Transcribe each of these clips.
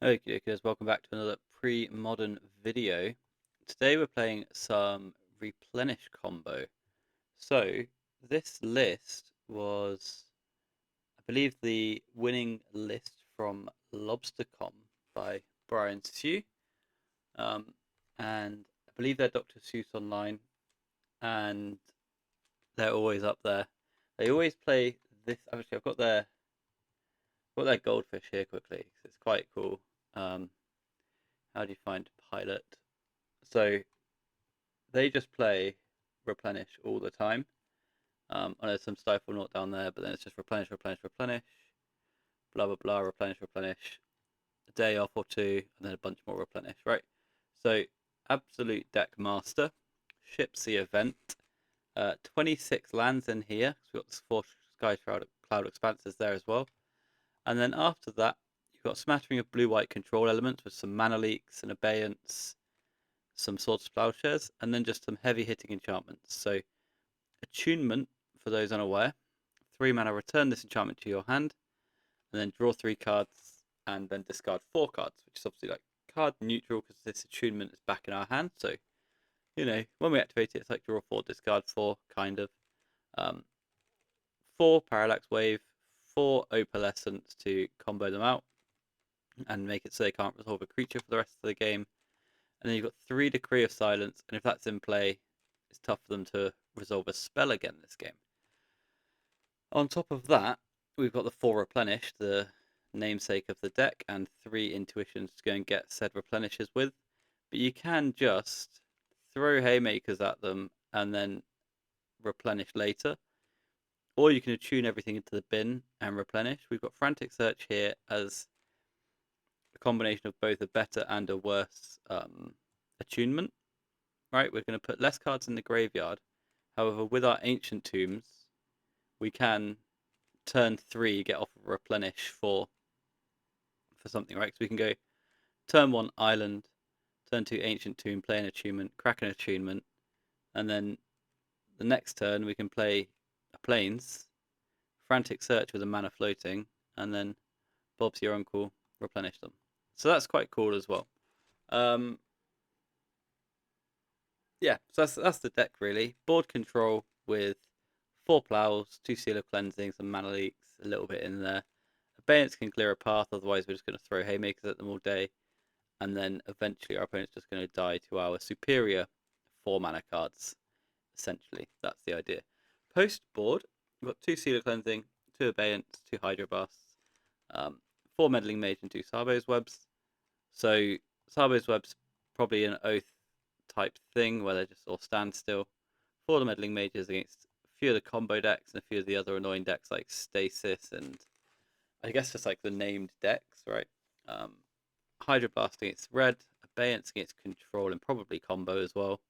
Okay, guys, welcome back to another pre-modern video. Today we're playing some Replenish combo. So this list was, I believe, the winning list from lobstercon by Brian Sue, um, and I believe they're DrSiuss online, and they're always up there. They always play this. Actually, I've got their goldfish here quickly 'cause it's quite cool. Um, how do you find pilot? So they just play replenish all the time. I know some stifle not down there, but then it's just replenish, replenish, replenish, blah blah blah, replenish, replenish. A day off or two, and then a bunch more replenish. Right. So absolute deck master. Ships the event. 26 lands in here. So we've got the four sky cloud expanses there as well. And then after that, you've got a smattering of blue-white control elements with some mana leaks and abeyance, some swords of plowshares, and then just some heavy-hitting enchantments. So attunement, for those unaware, 3 mana, return this enchantment to your hand, and then draw 3 cards, and then discard 4 cards, which is obviously like card neutral because this attunement is back in our hand. So, when we activate it, it's like draw 4, discard 4, kind of. 4 Parallax Wave, 4 Opalescence to combo them out and make it so they can't resolve a creature for the rest of the game. And then you've got 3 Decree of Silence, and if that's in play, it's tough for them to resolve a spell again this game. On top of that, we've got the 4 Replenish, the namesake of the deck, and 3 Intuitions to go and get said Replenishes with. But you can just throw Haymakers at them and then replenish later. Or you can attune everything into the bin and replenish. We've got Frantic Search here as a combination of both a better and a worse attunement. Right, we're going to put less cards in the graveyard. However, with our Ancient Tombs, we can turn 3 get off of replenish for something, right? So we can go turn 1 island, turn 2 ancient tomb, play an attunement, crack an attunement, and then the next turn we can play a plains, frantic search with a mana floating, and then Bob's your uncle, replenish them. So that's quite cool as well. Um, yeah, so that's the deck really. Board control with 4 plows, 2 seal of cleansing, some mana leaks, a little bit in there. Abeyance can clear a path, otherwise we're just going to throw haymakers at them all day. And then eventually our opponent's just going to die to our superior 4 mana cards. Essentially, that's the idea. Post board, we've got 2 seal of cleansing, 2 abeyance, 2 hydrobusts, 4 meddling mage, and 2 Sarbo's webs. So Sarbo's webs probably an oath type thing where they're just all stand still. For the meddling mages against a few of the combo decks and a few of the other annoying decks like Stasis and I guess just like the named decks, right? Hydroblast against red, Abeyance against control and probably combo as well.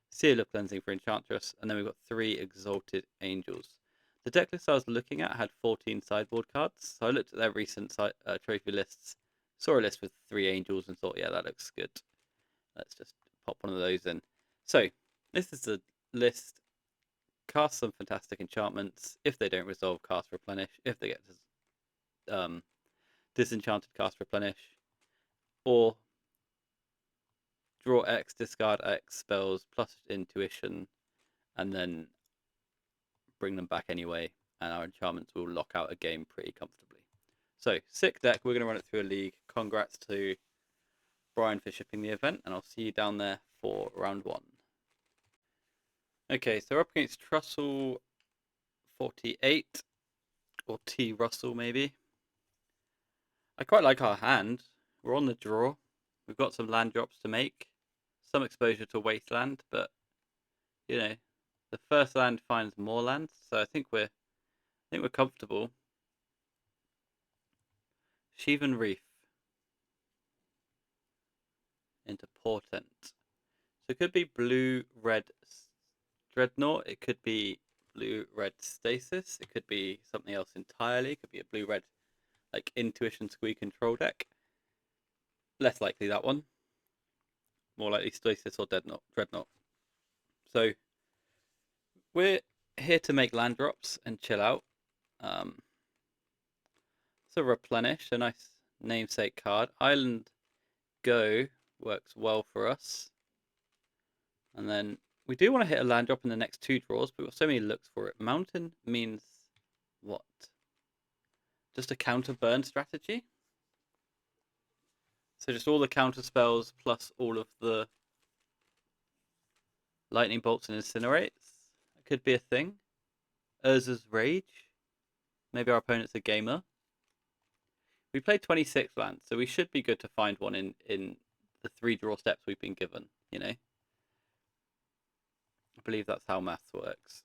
Seal of Cleansing for Enchantress, and then we've got 3 Exalted Angels. The deck list I was looking at had 14 sideboard cards, so I looked at their recent trophy lists, saw a list with 3 Angels, and thought, yeah, that looks good. Let's just pop one of those in. So, this is the list. Cast some fantastic enchantments. If they don't resolve, cast Replenish. If they get disenchanted, cast Replenish. Or draw X, discard X spells plus intuition, and then bring them back anyway, and our enchantments will lock out a game pretty comfortably. So, sick deck. We're going to run it through a league. Congrats to Brian for shipping the event, and I'll see you down there for round 1. Okay, so we're up against Trussell 48, or T. Russell maybe. I quite like our hand. We're on the draw. We've got some land drops to make, some exposure to wasteland, but the first land finds more land, so I think we're comfortable. Shivan Reef into Portent. So it could be blue red Dreadnaught. It could be blue red Stasis. It could be something else entirely. It could be a blue red like Intuition Squee control deck. Less likely that one. More likely Stasis or Dreadnaught. So we're here to make land drops and chill out. So replenish, a namesake card. Island Go works well for us. And then we do want to hit a land drop in the next 2 draws, but we've got so many looks for it. Mountain means what? Just a counter burn strategy? So just all the counter spells plus all of the lightning bolts and incinerates. That could be a thing. Urza's Rage. Maybe our opponent's a gamer. We played 26 lands, so we should be good to find one in the 3 draw steps we've been given, you know. I believe that's how maths works.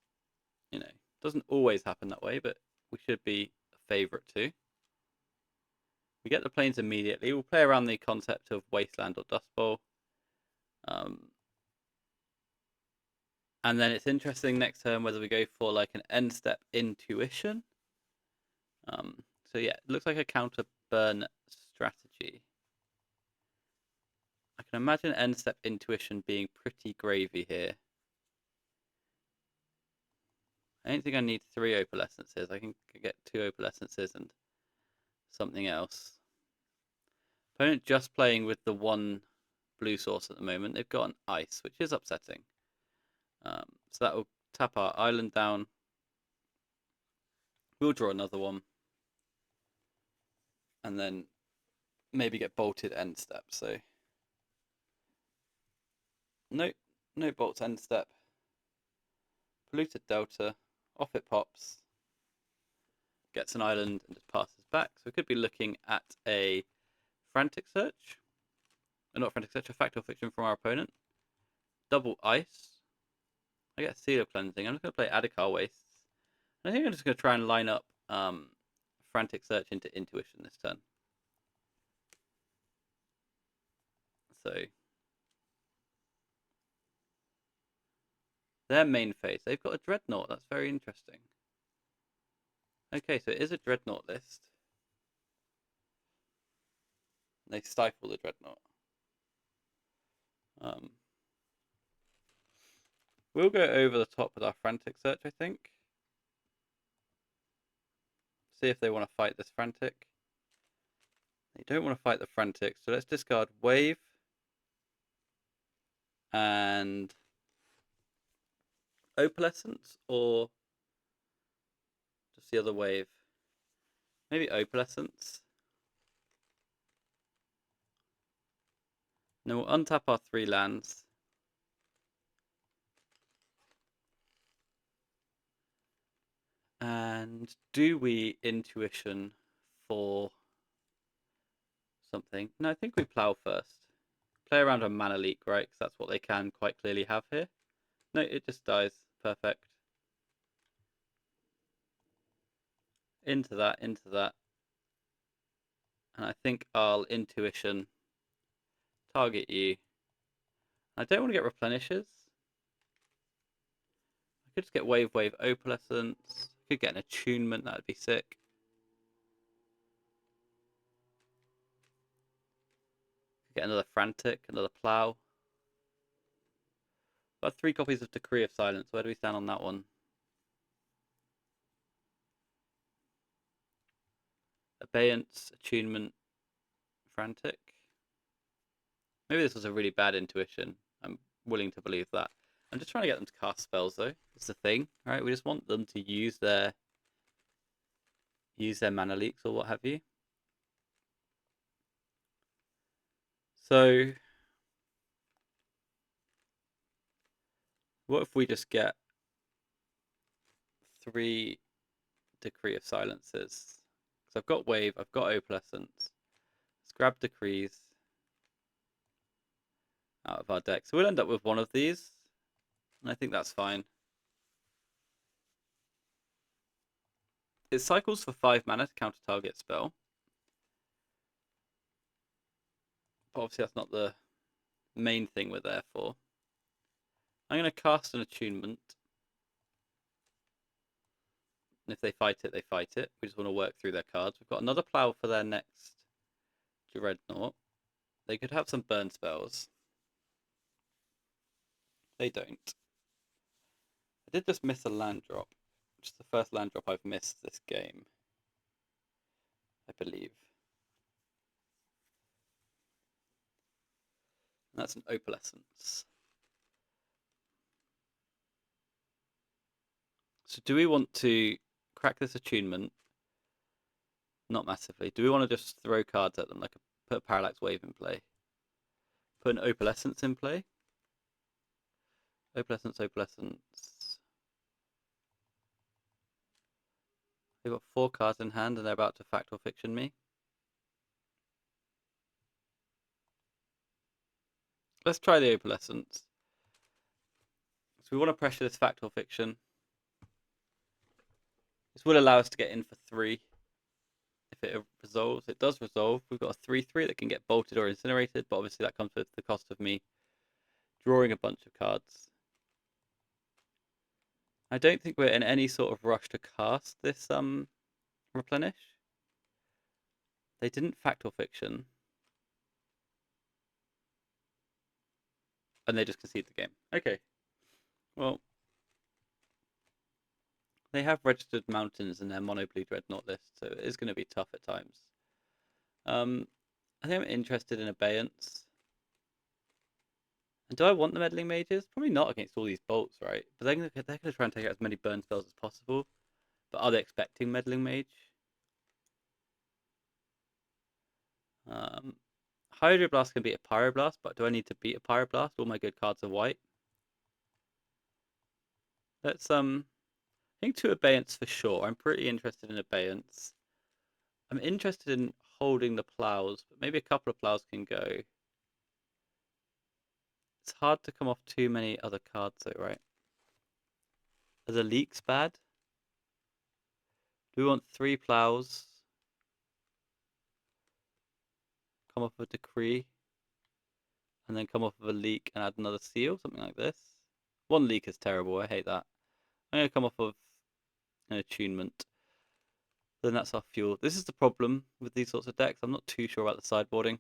You know, it doesn't always happen that way, but we should be a favourite too. We get the planes immediately. We'll play around the concept of Wasteland or Dust Bowl. And then it's interesting next turn whether we go for like an end step intuition. So yeah, it looks like a counter burn strategy. I can imagine end step intuition being pretty gravy here. I don't think I need 3 opalescences. I can get 2 opalescences and something else. Opponent just playing with the 1 blue source at the moment. They've got an ice, which is upsetting. So that will tap our island down. We'll draw another one. And then maybe get bolted end step. So no bolts end step. Polluted Delta. Off it pops. Gets an island and just passes back. So we could be looking at a Frantic Search. Not Frantic Search, a Factual Fiction from our opponent. Double ice. I get Seal of Cleansing. I'm just going to play Adhikar Wastes. I think I'm just going to try and line up Frantic Search into Intuition this turn. So their main phase, they've got a Dreadnaught. That's very interesting. Okay, so it is a Dreadnaught list. They stifle the Dreadnaught. We'll go over the top with our Frantic Search, I think. See if they want to fight this Frantic. They don't want to fight the Frantic, so let's discard Wave. And Opalescence, or just the other wave? Maybe Opalescence. And then we'll untap our 3 lands. And do we Intuition for something? No, I think we plow first. Play around a mana leak, right? Because that's what they can quite clearly have here. No, it just dies. Perfect. Into that, into that. And I think I'll Intuition target you. I don't want to get Replenishes. I could just get Wave Opalescence. I could get an Attunement, that'd be sick. Get another Frantic, another Plow. Got 3 copies of Decree of Silence. Where do we stand on that one? Abeyance, Attunement, Frantic. Maybe this was a really bad Intuition. I'm willing to believe that. I'm just trying to get them to cast spells, though. It's the thing, right? We just want them to use their mana leaks or what have you. So what if we just get 3 Decree of Silences? Because I've got Wave, I've got Opalescence. Let's grab Decrees out of our deck. So we'll end up with one of these. And I think that's fine. It cycles for 5 mana to counter target spell. But obviously that's not the main thing we're there for. I'm going to cast an Attunement. And if they fight it, they fight it. We just want to work through their cards. We've got another Plow for their next Dreadnaught. They could have some burn spells. They don't. I did just miss a land drop. Which is the first land drop I've missed this game, I believe. That's an opalescence. So do we want to crack this attunement? Not massively. Do we want to just throw cards at them, like put a Parallax Wave in play? Put an opalescence in play? Opalescence, opalescence. They've got 4 cards in hand and they're about to fact or fiction me. Let's try the opalescence. So we want to pressure this fact or fiction. This will allow us to get in for 3 if it resolves. It does resolve. We've got a 3/3 that can get bolted or incinerated, but obviously that comes with the cost of me drawing a bunch of cards. I don't think we're in any sort of rush to cast this Replenish. They didn't fact or fiction. And they just concede the game. Okay. Well, they have registered mountains in their mono blue dreadnought list, so it is going to be tough at times. I think I'm interested in Abeyance. And do I want the meddling mages? Probably not against all these bolts, right? But they're going to try and take out as many burn spells as possible. But are they expecting meddling mage? Hydroblast can beat a Pyroblast, but do I need to beat a Pyroblast? All my good cards are white. Let's I think 2 Abeyance for sure. I'm pretty interested in Abeyance. I'm interested in holding the plows, but maybe a couple of plows can go. It's hard to come off too many other cards though, right? Are the leaks bad? Do we want 3 plows? Come off of a decree? And then come off of a leak and add another seal? Something like this? 1 leak is terrible, I hate that. I'm going to come off of an attunement. Then that's our fuel. This is the problem with these sorts of decks. I'm not too sure about the sideboarding.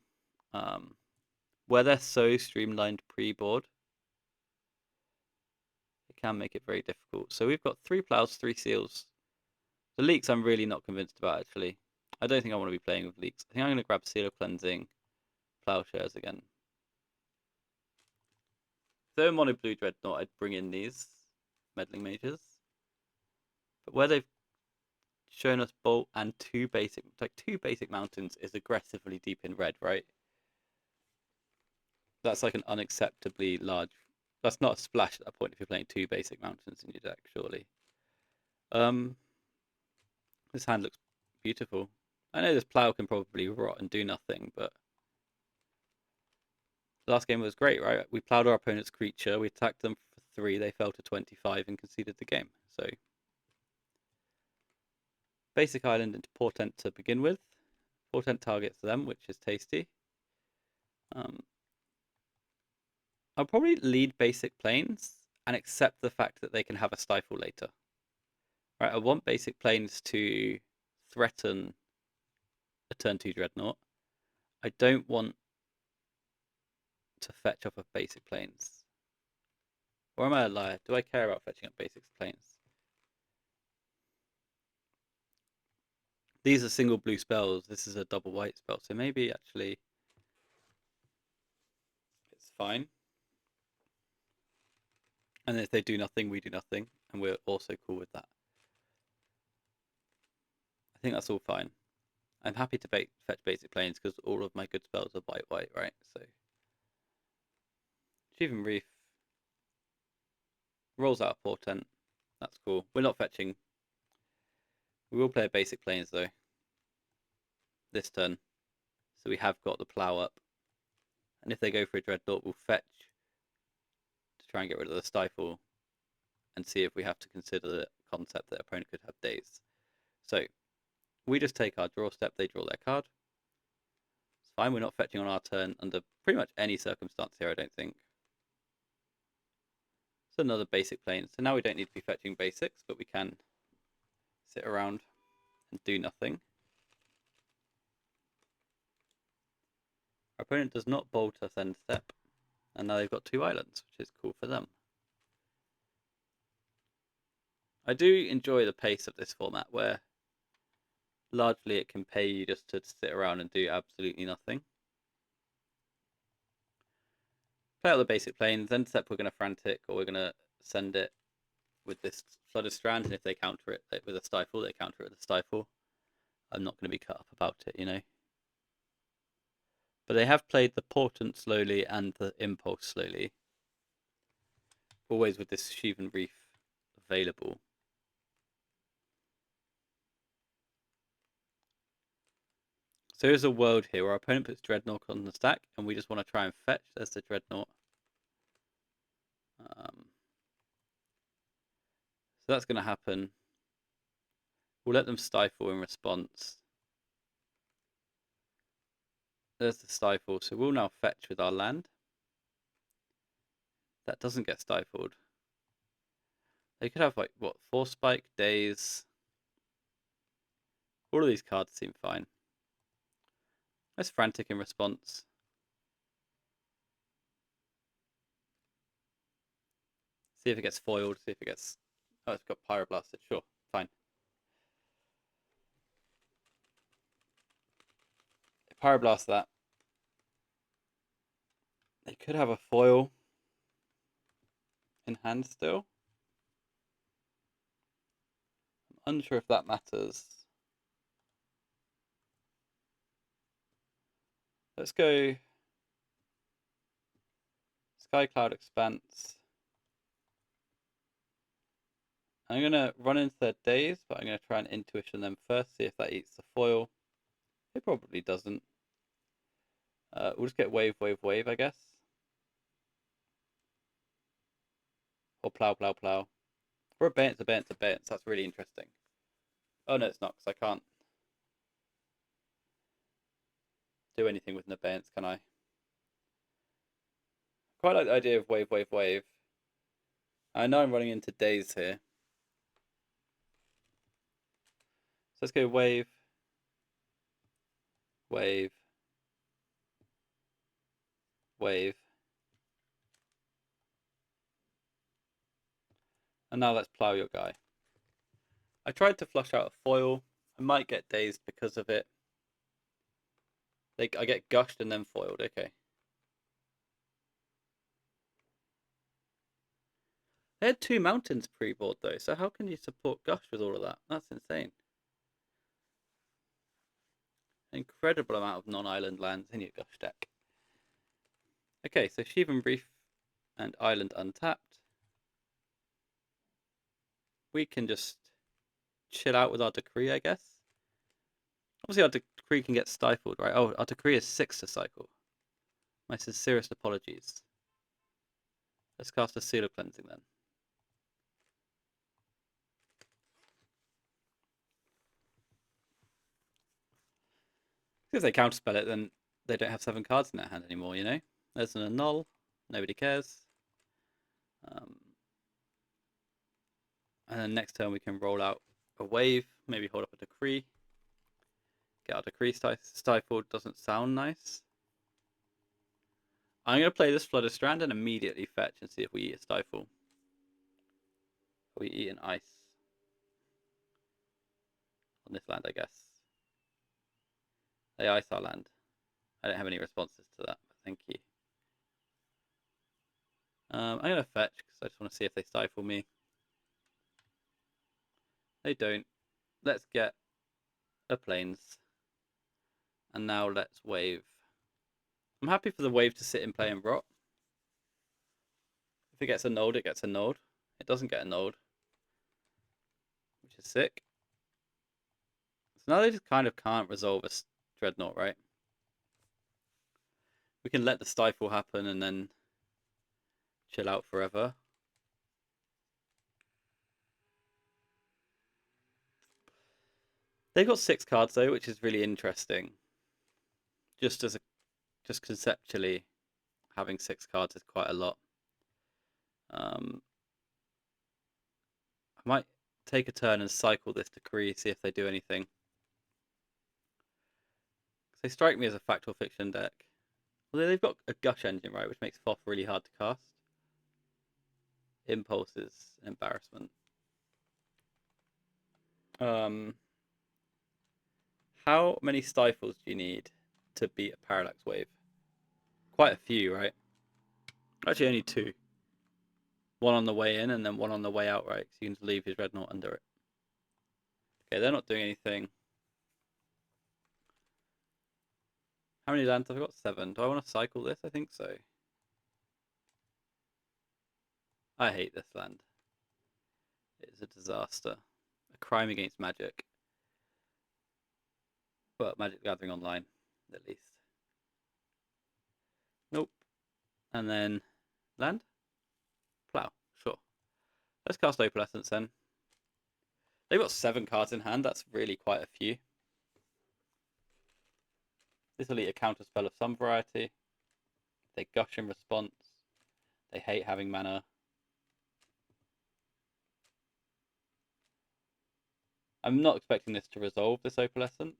Where they're so streamlined pre-board, it can make it very difficult. So we've got 3 plows, 3 seals. The leaks I'm really not convinced about, actually. I don't think I want to be playing with leaks. I think I'm going to grab Seal of Cleansing, Plowshares again. If they were mono blue dreadnought, I'd bring in these meddling mages. But where they've shown us bolt and 2 basic, like 2 basic mountains is aggressively deep in red, right? That's like an unacceptably large. That's not a splash at that point if you're playing 2 basic mountains in your deck, surely. This hand looks beautiful. I know this plow can probably rot and do nothing, but the last game was great, right? We plowed our opponent's creature, we attacked them for 3, they fell to 25 and conceded the game. So basic island into Portent to begin with. Portent targets them, which is tasty. I'll probably lead basic planes and accept the fact that they can have a stifle later. Right, I want basic planes to threaten a turn 2 dreadnought. I don't want to fetch off of basic planes. Or am I a liar? Do I care about fetching up basic planes? These are single blue spells. This is a double white spell. So maybe actually it's fine. And if they do nothing, we do nothing. And we're also cool with that. I think that's all fine. I'm happy to fetch basic planes because all of my good spells are white, right? So Shivan Reef rolls out a Portent. That's cool. We're not fetching. We will play a basic planes though this turn. So we have got the plow up. And if they go for a dreadnought, we'll fetch to try and get rid of the stifle and see if we have to consider the concept that opponent could have days. So we just take our draw step, they draw their card. It's fine, we're not fetching on our turn under pretty much any circumstance here, I don't think. So another basic plane. So now we don't need to be fetching basics, but we can sit around and do nothing. Our opponent does not bolt us end step. And now they've got 2 islands, which is cool for them. I do enjoy the pace of this format where largely it can pay you just to sit around and do absolutely nothing. play out the basic planes. Intercept, we're going to frantic, or we're going to send it with this flooded strand, and if they counter it with a stifle, they counter it with a stifle. I'm not going to be cut up about it, you know. But they have played the portent slowly and the impulse slowly. Always with this Shivan Reef available. So here's a world here where our opponent puts Dreadnought on the stack, and we just want to try and fetch. There's the Dreadnought. So that's going to happen. We'll let them stifle in response. There's the stifle. So we'll now fetch with our land. That doesn't get stifled. They could have, like, what, 4 spike, days. All of these cards seem fine. Let's frantic in response. See if it gets foiled. See if it gets... Oh, it's got pyroblasted. Sure, fine. Pyroblast that. They could have a foil in hand still. I'm unsure if that matters. Let's go Sky Cloud Expanse. I'm going to run into their days, but I'm going to try and intuition them first, see if that eats the foil. It probably doesn't. We'll just get wave, wave, wave, I guess. Or plow, plow, plow. Or abeyance, abeyance, abeyance. That's really interesting. Oh no, it's not, because I can't do anything with an abeyance, can I? Quite like the idea of wave, wave, wave. I know I'm running into days here. So let's go wave, wave, wave. And now let's plow your guy. I tried to flush out a foil. I might get dazed because of it. I get gushed and then foiled. Okay. They had 2 mountains pre-board though, so how can you support gush with all of that? That's insane. Incredible amount of non-island lands in your gush deck. Okay, so Shivan Reef and Island untapped. We can just chill out with our decree, I guess. Obviously our decree can get stifled, right? Oh, our decree is 6 to cycle. My sincerest apologies. Let's cast a Seal of Cleansing then. If they counterspell it, then they don't have 7 cards in their hand anymore, you know? There's an annul. Nobody cares. And then next turn we can roll out a wave, maybe hold up a decree. Get our decree stifled, doesn't sound nice. I'm going to play this Flooded Strand and immediately fetch and see if we eat a stifle. Or we eat an ice. On this land, I guess. They ice our land. I don't have any responses to that, but thank you. I'm going to fetch because I just want to see if they stifle me. They don't. Let's get a plains. And now let's wave. I'm happy for the wave to sit in play and rot. If it gets annulled, it gets annulled. It doesn't get annulled, which is sick. So now they just kind of can't resolve a Dreadnought, right? We can let the stifle happen and then chill out forever. They've got 6 cards though, which is really interesting. Just conceptually, having 6 cards is quite a lot. I might take a turn and cycle this decree, see if they do anything. Because they strike me as a factual fiction deck. Although they've got a gush engine, right, which makes FOF really hard to cast. Impulse is an embarrassment. How many stifles do you need to beat a parallax wave? Quite a few, right? Actually, only two. One on the way in and then one on the way out, right? So you can leave his Dreadnought under it. Okay, they're not doing anything. How many lands have I got? 7. Do I want to cycle this? I think so. I hate this land. It is a disaster. A crime against Magic. Well, Magic the Gathering Online, at least. Nope. And then land? Plow. Sure. Let's cast Opalescence then. They've got 7 cards in hand. That's really quite a few. This will eat a counterspell of some variety. They gush in response. They hate having mana. I'm not expecting this to resolve this Opalescence.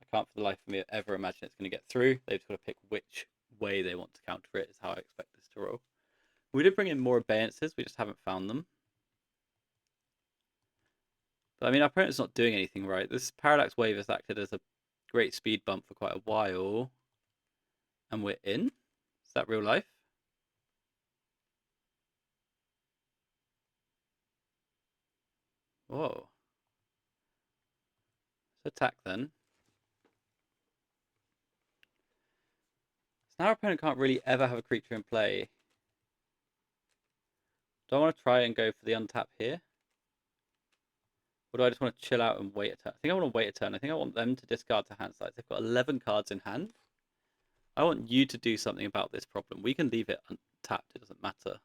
I can't for the life of me ever imagine it's going to get through. They've just got to pick which way they want to counter it is how I expect this to roll. We did bring in more Abeyances, we just haven't found them. But I mean, our opponent's not doing anything right. This Parallax Wave has acted as a great speed bump for quite a while. And we're in? Is that real life? Whoa. Let's attack then. So now our opponent can't really ever have a creature in play. Do I want to try and go for the untap here? Or do I just want to chill out and wait a turn? I think I want to wait a turn. I think I want them to discard to hand size. They've got 11 cards in hand. I want you to do something about this problem. We can leave it untapped. It doesn't matter.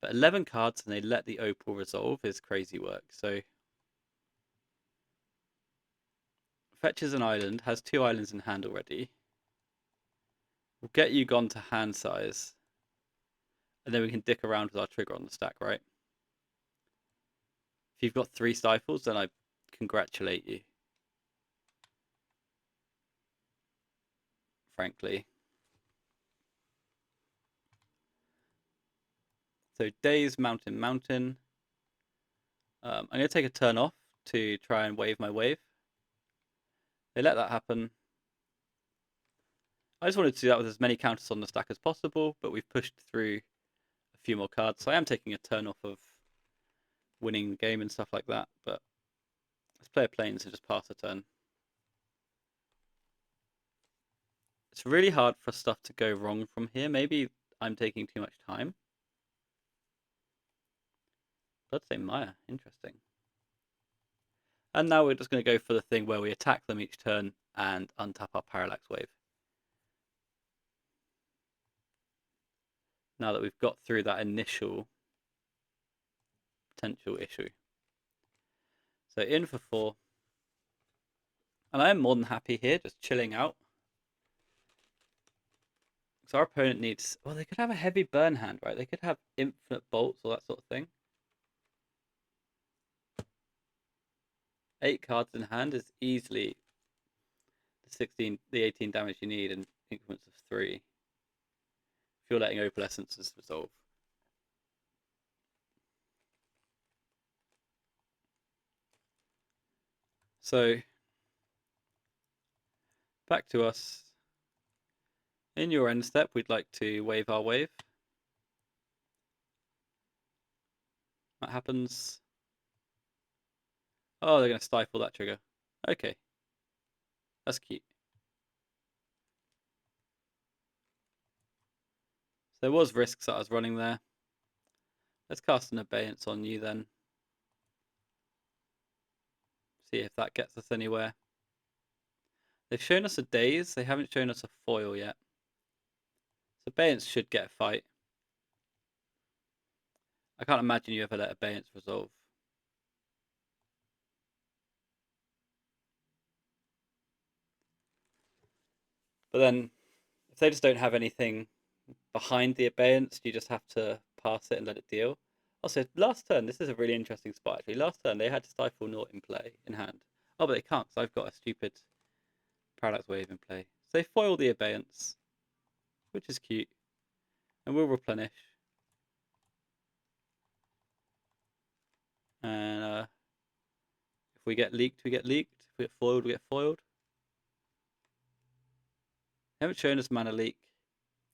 But 11 cards and they let the Opal resolve is crazy work. So fetches an island. Has 2 islands in hand already. We'll get you gone to hand size. And then we can dick around with our trigger on the stack, right? If you've got 3 stifles, then I congratulate you. Frankly. So Days, Mountain, Mountain. I'm going to take a turn off to try and wave my wave. They let that happen. I just wanted to do that with as many counters on the stack as possible, but we've pushed through a few more cards. So I am taking a turn off of winning the game and stuff like that, but let's play a planes and just pass a turn. It's really hard for stuff to go wrong from here. Maybe I'm taking too much time. Let's say Maya. Interesting. And now we're just going to go for the thing where we attack them each turn and untap our Parallax Wave. Now that we've got through that initial potential issue. So in for 4. And I am more than happy here, just chilling out. So our opponent needs... Well, they could have a heavy burn hand, right? They could have infinite bolts or that sort of thing. 8 cards in hand is easily the 18 damage you need in increments of 3. If you're letting Opalescences resolve. So, back to us. In your end step, we'd like to wave our wave. That happens. Oh, they're going to stifle that trigger. Okay. That's cute. So there was risks that I was running there. Let's cast an Abeyance on you then. See if that gets us anywhere. They've shown us a Daze. They haven't shown us a foil yet. So Abeyance should get a fight. I can't imagine you ever let Abeyance resolve. But then, if they just don't have anything behind the Abeyance, you just have to pass it and let it deal. Also, last turn, this is a really interesting spot actually. Last turn, they had Stifle Naught in play, in hand. Oh, but they can't, because I've got a stupid Parallax Wave in play. So they foil the Abeyance, which is cute. And we'll replenish. And if we get leaked, we get leaked. If we get foiled, we get foiled. They haven't shown us mana leak.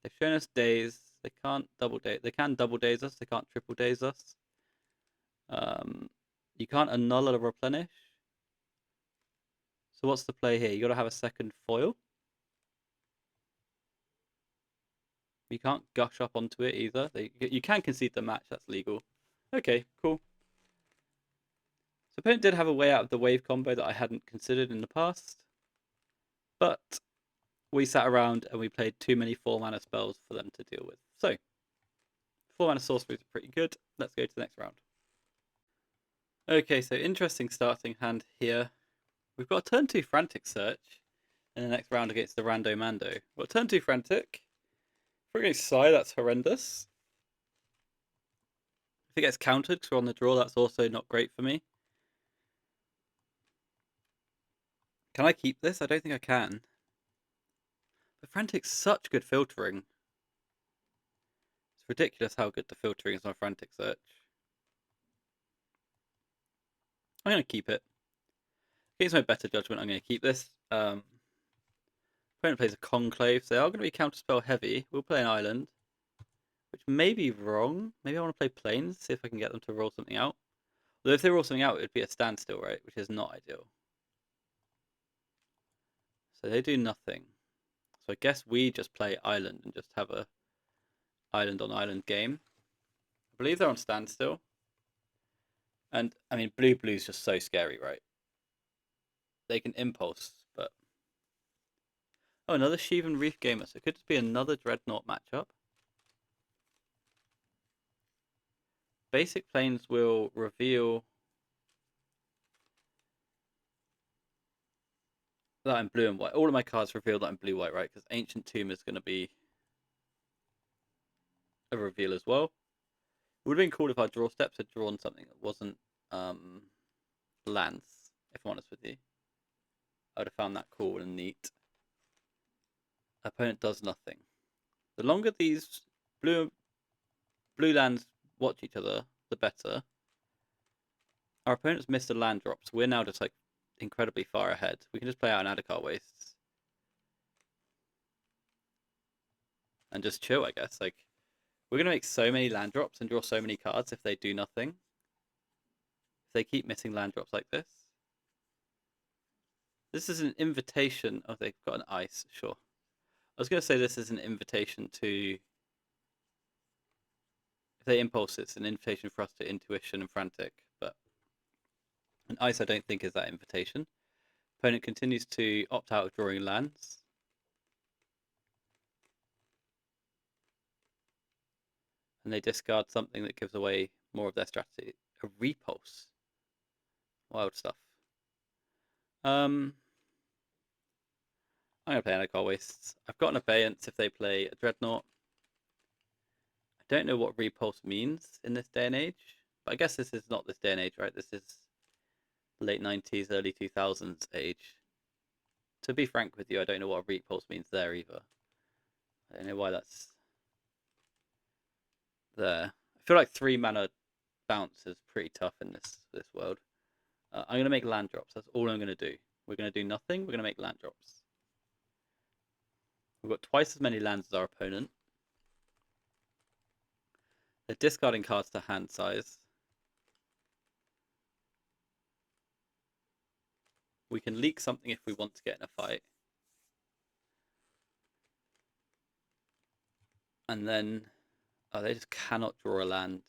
They've shown us daze. They can't double daze. They can double daze us. They can't triple daze us. You can't annul a replenish. So what's the play here? You got to have a second foil. You can't gush up onto it either. You can concede the match. That's legal. Okay, cool. So opponent did have a way out of the wave combo that I hadn't considered in the past, but we sat around and we played too many 4-mana spells for them to deal with. So 4-mana sorceries are pretty good. Let's go to the next round. Okay, so interesting starting hand here. We've got a turn 2 Frantic Search in the next round against the Rando Mando. Well, turn 2 Frantic. If we're against Psy, that's horrendous. If it gets countered because we're on the draw, that's also not great for me. Can I keep this? I don't think I can. But Frantic's such good filtering. It's ridiculous how good the filtering is on Frantic Search. I'm going to keep it. Against my better judgment, I'm going to keep this. Opponent plays a Conclave, so they are going to be counterspell heavy. We'll play an island, which may be wrong. Maybe I want to play Plains, see if I can get them to roll something out. Although if they roll something out, it would be a standstill, right? Which is not ideal. So they do nothing. So I guess we just play island and just have a island on island game. I believe they're on standstill. And I mean, blue's just so scary, right? They can impulse, but oh, another Shivan Reef gamer. So it could just be another Dreadnaught matchup. Basic Plains will reveal that I'm blue and white. All of my cards reveal that I'm blue-white, right? Because Ancient Tomb is going to be a reveal as well. It would have been cool if our draw steps had drawn something that wasn't lands, if I'm honest with you. I would have found that cool and neat. Opponent does nothing. The longer these blue lands watch each other, the better. Our opponent's missed a land drop, so we're now just like incredibly far ahead. We can just play out an Adakar Wastes and just chill, I guess. Like, we're gonna make so many land drops and draw so many cards if they do nothing. If they keep missing land drops like this. This is an invitation. Oh, they've got an ice, sure. I was gonna say this is an invitation to, if they impulse, it's an invitation for us to intuition and frantic, but an ice I don't think is that invitation. Opponent continues to opt out of drawing lands. And they discard something that gives away more of their strategy. A repulse. Wild stuff. I'm going to play Adakar Wastes. I've got an Abeyance if they play a Dreadnought. I don't know what repulse means in this day and age. But I guess this is not this day and age, right? This is late 90s, early 2000s age. To be frank with you, I don't know what repulse means there either. I don't know why that's there. I feel like 3-mana bounce is pretty tough in this world. I'm going to make land drops. That's all I'm going to do. We're going to do nothing. We're going to make land drops. We've got twice as many lands as our opponent. They're discarding cards to hand size. We can leak something if we want to get in a fight. And then, oh, they just cannot draw a land.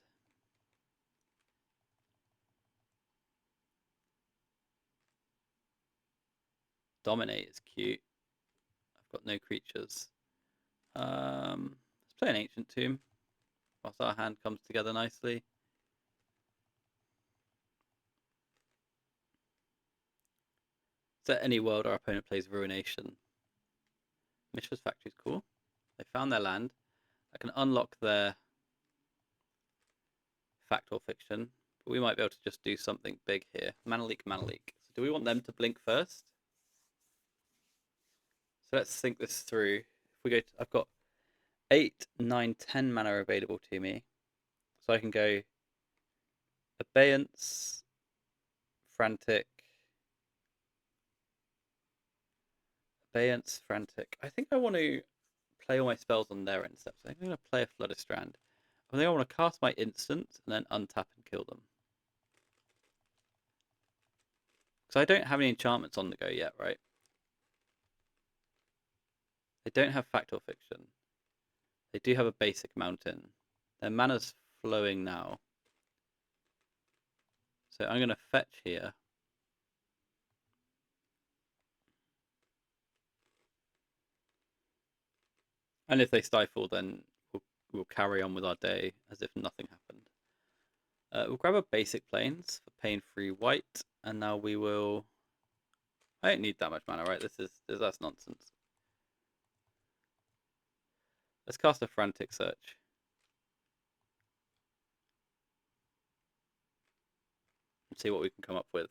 Dominate is cute. I've got no creatures. Let's play an Ancient Tomb. Whilst our hand comes together nicely. So any world our opponent plays Ruination. Mishra's Factory is cool. They found their land. I can unlock their fact or fiction, but we might be able to just do something big here. Mana leak, mana leak. So do we want them to blink first? So let's think this through. If we go to, I've got 8, 9, 10 mana available to me. So I can go Abeyance, Frantic, Abeyance, Frantic. I think I want to play all my spells on their end steps. I'm going to play a Flooded Strand. I think I want to cast my instant and then untap and kill them. Because I don't have any enchantments on the go yet, right? They don't have Fact or Fiction. They do have a basic mountain. Their mana's flowing now. So I'm going to fetch here. And if they stifle, then we'll carry on with our day as if nothing happened. We'll grab a basic plains for pain-free white, and now we will. I don't need that much mana, right? That's nonsense. Let's cast a Frantic Search. And see what we can come up with.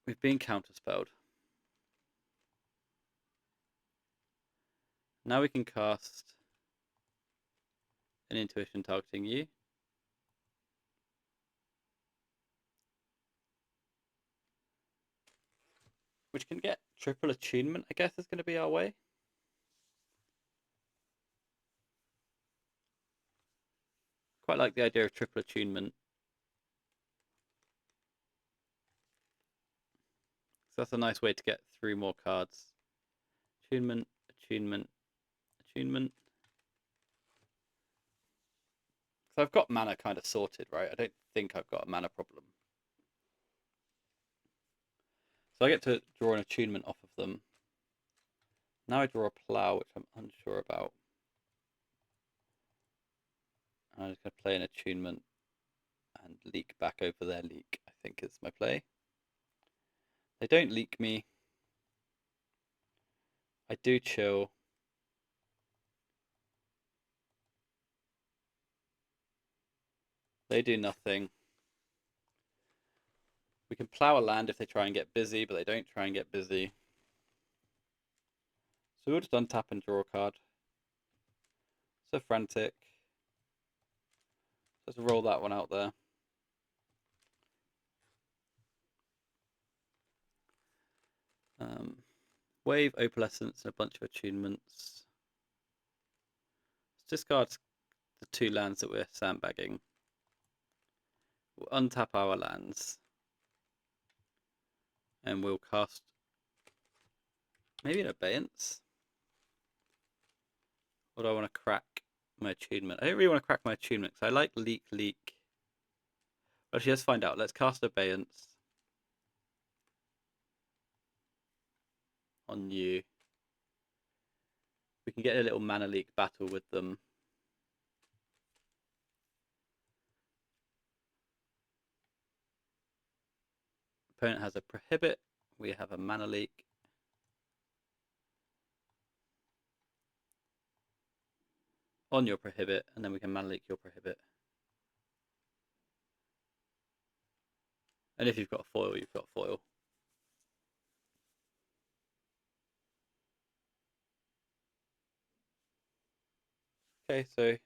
We've been counterspelled. Now we can cast an Intuition targeting you. Which can get triple attunement, I guess is going to be our way. Quite like the idea of triple attunement. So that's a nice way to get through more cards. Attunement, attunement, attunement. So I've got mana kind of sorted, right? I don't think I've got a mana problem. So I get to draw an attunement off of them. Now I draw a plow, which I'm unsure about. I'm just going to play an attunement and leak back over their leak, I think is my play. They don't leak me. I do chill. They do nothing. We can plow a land if they try and get busy, but they don't try and get busy. So we'll just untap and draw a card. So Frantic. Let's roll that one out there. Wave, Opalescence, and a bunch of attunements. Let's discard the 2 lands that we're sandbagging. We'll untap our lands. And we'll cast maybe an Abeyance. Or do I want to crack my attunement? I don't really want to crack my attunement because I like leak. Actually, let's find out. Let's cast Abeyance on you. We can get a little mana leak battle with them. Opponent has a Prohibit. We have a mana leak. On your Prohibit, and then we can mana leak your Prohibit. And if you've got foil, you've got foil. Okay, so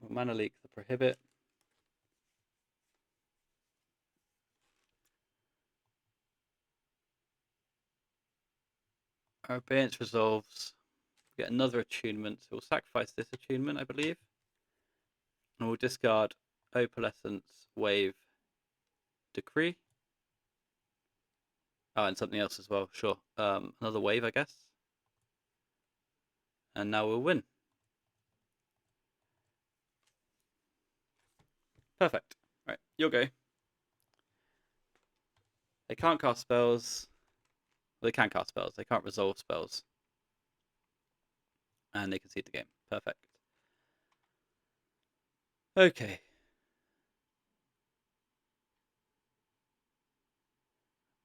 we'll mana leak the Prohibit. Our Abeyance resolves. We get another attunement, so we'll sacrifice this attunement, I believe. And we'll discard Opalescence, Wave, Decree. Oh, and something else as well, sure. Another wave, I guess. And now we'll win. Perfect. Right, you'll go. They can't cast spells. Well, they can cast spells. They can't resolve spells. And they concede the game. Perfect. Okay.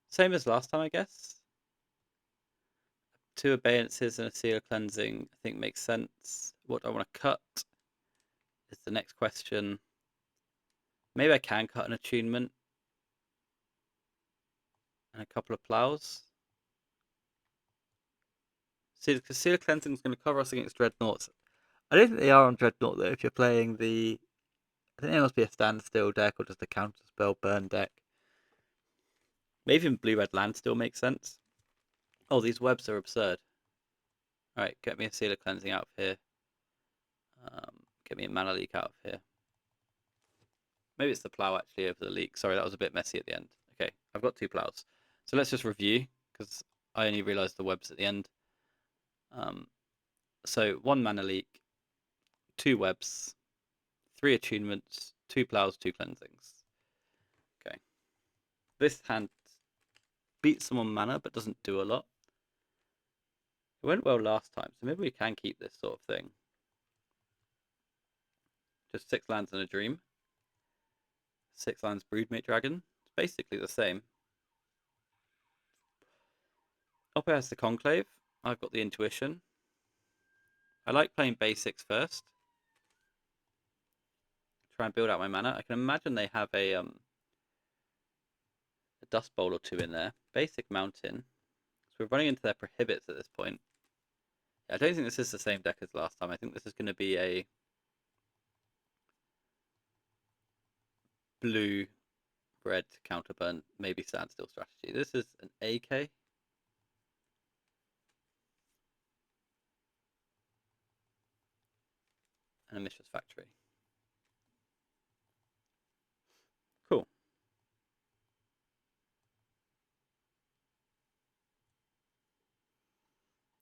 Same as last time, I guess. 2 Abeyances and a Seal Cleansing, I think makes sense. What do I want to cut is the next question. Maybe I can cut an attunement. And a couple of plows. See, because Seal Cleansing is going to cover us against Dreadnoughts. I don't think they are on Dreadnought, though, if you're playing the I think there must be a standstill deck or just a counterspell burn deck. Maybe even blue-red land still makes sense. Oh, these webs are absurd. Alright, get me a Seal of Cleansing out of here. Get me a Mana Leak out of here. Maybe it's the plow actually over the leak. Sorry, that was a bit messy at the end. Okay, I've got 2 plows. So let's just review, because I only realised the webs at the end. So 1 Mana Leak, 2 webs, 3 attunements, 2 plows, 2 cleansings. Okay. This hand beats them on mana, but doesn't do a lot. It went well last time, so maybe we can keep this sort of thing. Just 6 lands and a dream. 6 lands Broodmate Dragon. It's basically the same. Oppo has the Conclave. I've got the Intuition. I like playing basics first. Try and build out my mana. I can imagine they have a Dust Bowl or 2 in there. Basic Mountain. So we're running into their prohibits at this point. I don't think this is the same deck as last time. I think this is going to be a blue-red counterburn, maybe standstill strategy. This is an AK. And a Mishra's Factory. Cool.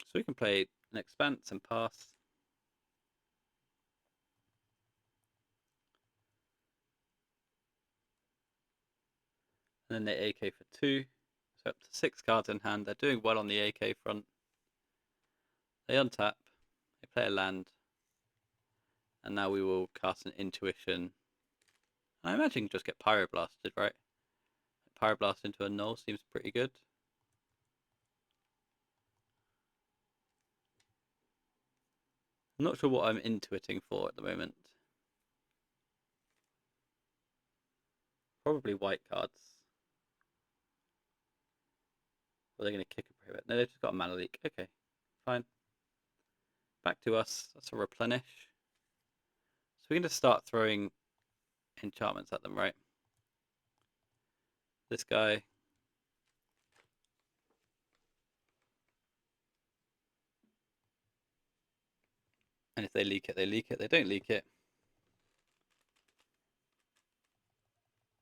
So we can play an Expanse and pass. And then they AK for 2. So up to 6 cards in hand. They're doing well on the AK front. They untap. They play a land. And now we will cast an Intuition. I imagine just get Pyroblasted, right? Pyroblast into a null seems pretty good. I'm not sure what I'm intuiting for at the moment. Probably white cards. Or they're going to kick a prohibit. No, they've just got a mana leak. Okay, fine. Back to us. That's a replenish. So we're going to start throwing enchantments at them, right? This guy. And if they leak it, they leak it. They don't leak it.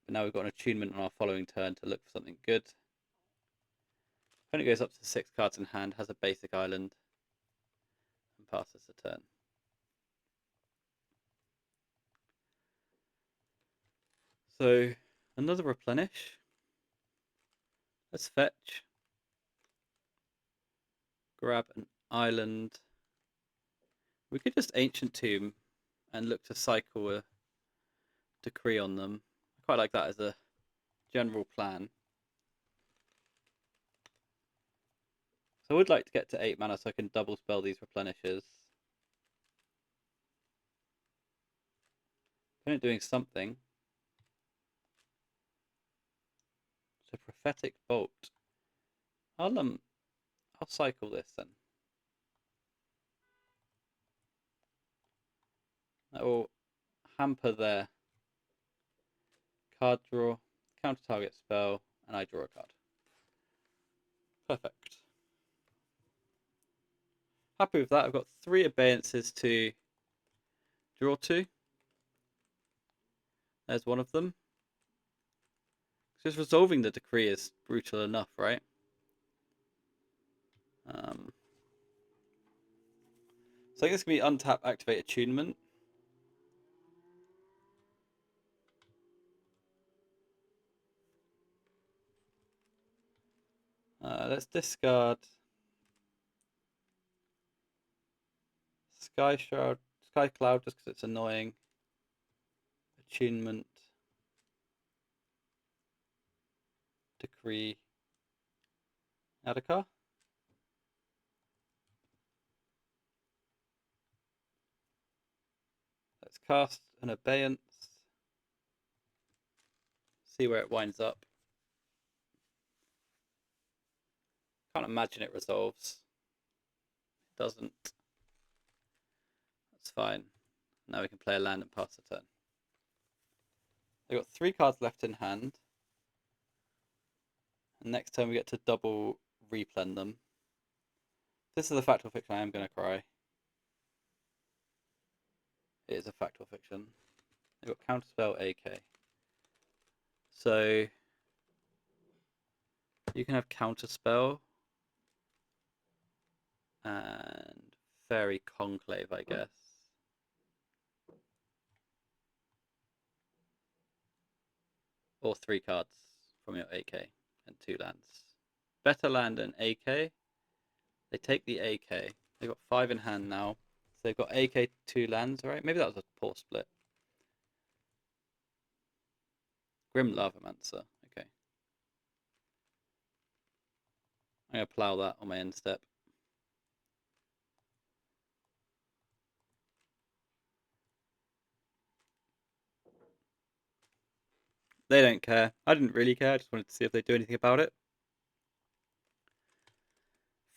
But now we've got an attunement on our following turn to look for something good. Opponent goes up to 6 cards in hand, has a basic island, and passes the turn. So, another replenish. Let's fetch. Grab an island. We could just Ancient Tomb and look to cycle a Decree on them. I quite like that as a general plan. So I would like to get to 8 mana so I can double spell these replenishes. Opponent doing something. So Prophetic Bolt. I'll cycle this then. That will hamper their card draw, counter target spell, and I draw a card. Perfect. Happy with that. I've got 3 abeyances to draw 2. There's one of them. Just resolving the Decree is brutal enough, right? So I think this can be untap, activate attunement. Let's discard Sky Shroud, Sky Cloud just because it's annoying. Attunement. Decree. Add a card. Let's cast an abeyance. See where it winds up. Can't imagine it resolves. It doesn't. That's fine. Now we can play a land and pass the turn. They've got 3 cards left in hand. And next turn we get to double replen them. If this is a factual fiction, I am going to cry. It is a factual fiction. They've got counterspell AK. So you can have counterspell and Fairy Conclave, I guess. Or 3 cards from your AK and 2 lands. Better land than AK. They take the AK. They've got 5 in hand now. So they've got AK 2 lands, right? Maybe that was a poor split. Grim Lavamancer. Okay. I'm going to plow that on my end step. They don't care. I didn't really care. I just wanted to see if they do anything about it.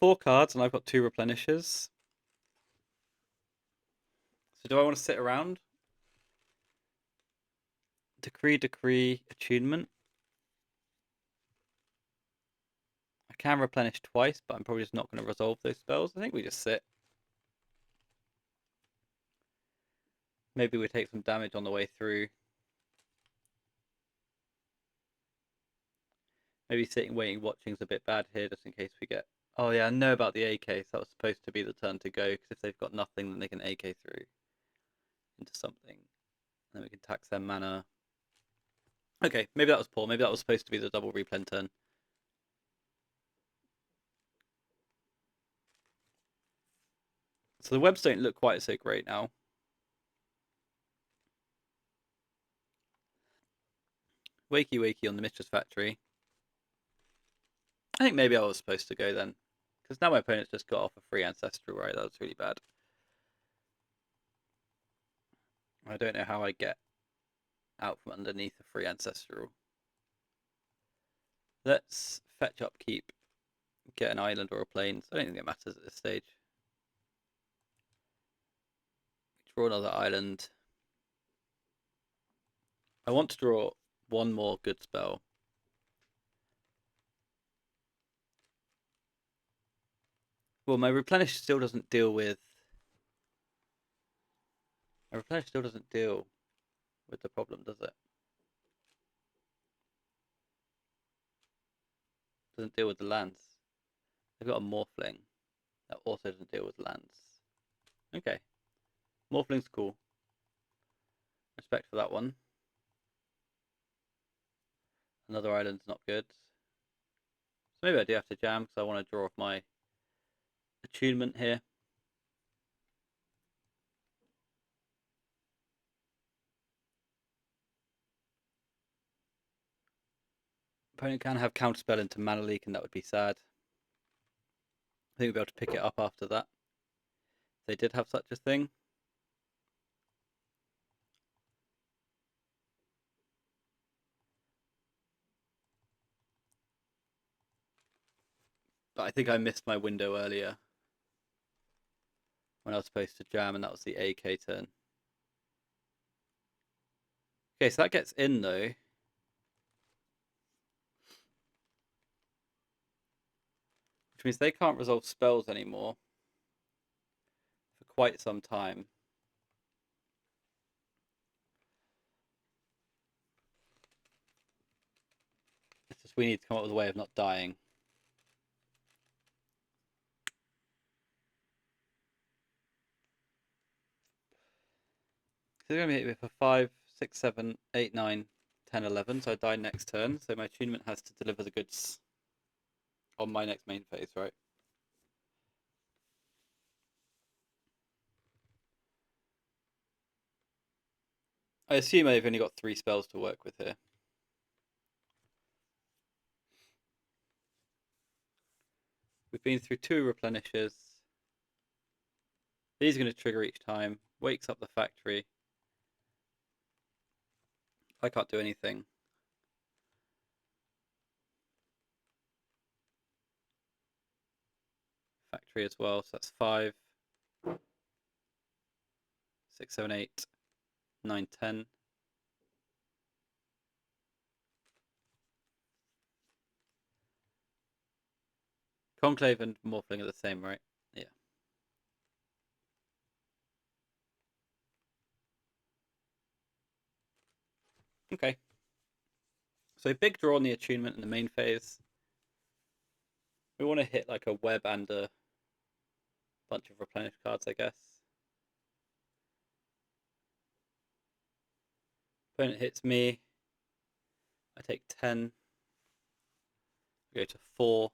4 cards, and I've got 2 replenishers. So do I want to sit around? Decree, Attunement. I can replenish twice, but I'm probably just not going to resolve those spells. I think we just sit. Maybe we take some damage on the way through. Maybe sitting, waiting, watching is a bit bad here, just in case we get... Oh yeah, I know about the AK, so that was supposed to be the turn to go, because if they've got nothing, then they can AK through into something. And then we can tax their mana. Okay, maybe that was poor. Maybe that was supposed to be the double replen turn. So the webs don't look quite so great now. Wakey wakey on the Mistress Factory. I think maybe I was supposed to go then. Because now my opponent's just got off a free Ancestral, right? That was really bad. I don't know how I get out from underneath a free Ancestral. Let's fetch upkeep. Get an island or a plains. I don't think it matters at this stage. Draw another island. I want to draw one more good spell. Well, my Replenish still doesn't deal with... My Replenish still doesn't deal with the problem, does it? Doesn't deal with the lands. They've got a Morphling that also doesn't deal with lands. Okay. Morphling's cool. Respect for that one. Another island's not good. So maybe I do have to jam because I want to draw off my attunement here. Opponent can have counterspell into Mana Leak, and that would be sad. I think we'll be able to pick it up after that. If they did have such a thing. But I think I missed my window earlier when I was supposed to jam, and that was the AK turn. Okay, so that gets in though. Which means they can't resolve spells anymore for quite some time. It's just we need to come up with a way of not dying. So they're going to hit me for 5, 6, 7, 8, 9, 10, 11. So I die next turn. So my attunement has to deliver the goods on my next main phase, right? I assume I've only got 3 spells to work with here. We've been through 2 replenishes. These are going to trigger each time. Wakes up the factory. I can't do anything. Factory as well, so that's 5, 6, 7, 8, 9, 10. Conclave and Morphling are the same, right? Yeah. Okay. So big draw on the attunement in the main phase. We want to hit like a web and a bunch of replenish cards, I guess. Opponent hits me. I take 10. I go to 4.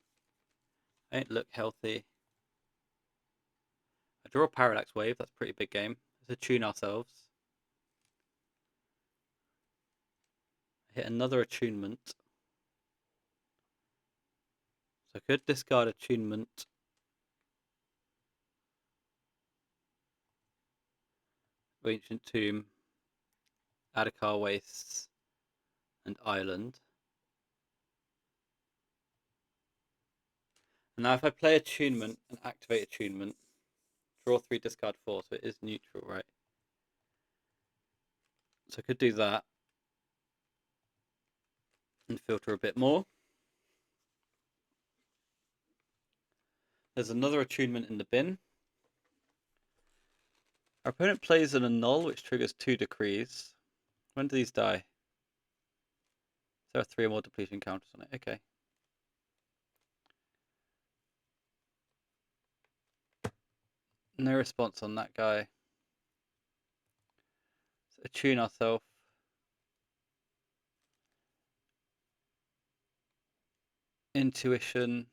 I don't look healthy. I draw a Parallax Wave. That's a pretty big game. Let's attune ourselves. I hit another attunement. So I could discard attunement. Ancient Tomb. Adakar Wastes. And Island. And now if I play attunement and activate attunement, draw 3, discard 4, so it is neutral, right? So I could do that and filter a bit more. There's another attunement in the bin. Our opponent plays an annul, which triggers 2 decrees. When do these die? There are 3 or more depletion counters on it. Okay. No response on that guy. Let's attune ourselves. Intuition.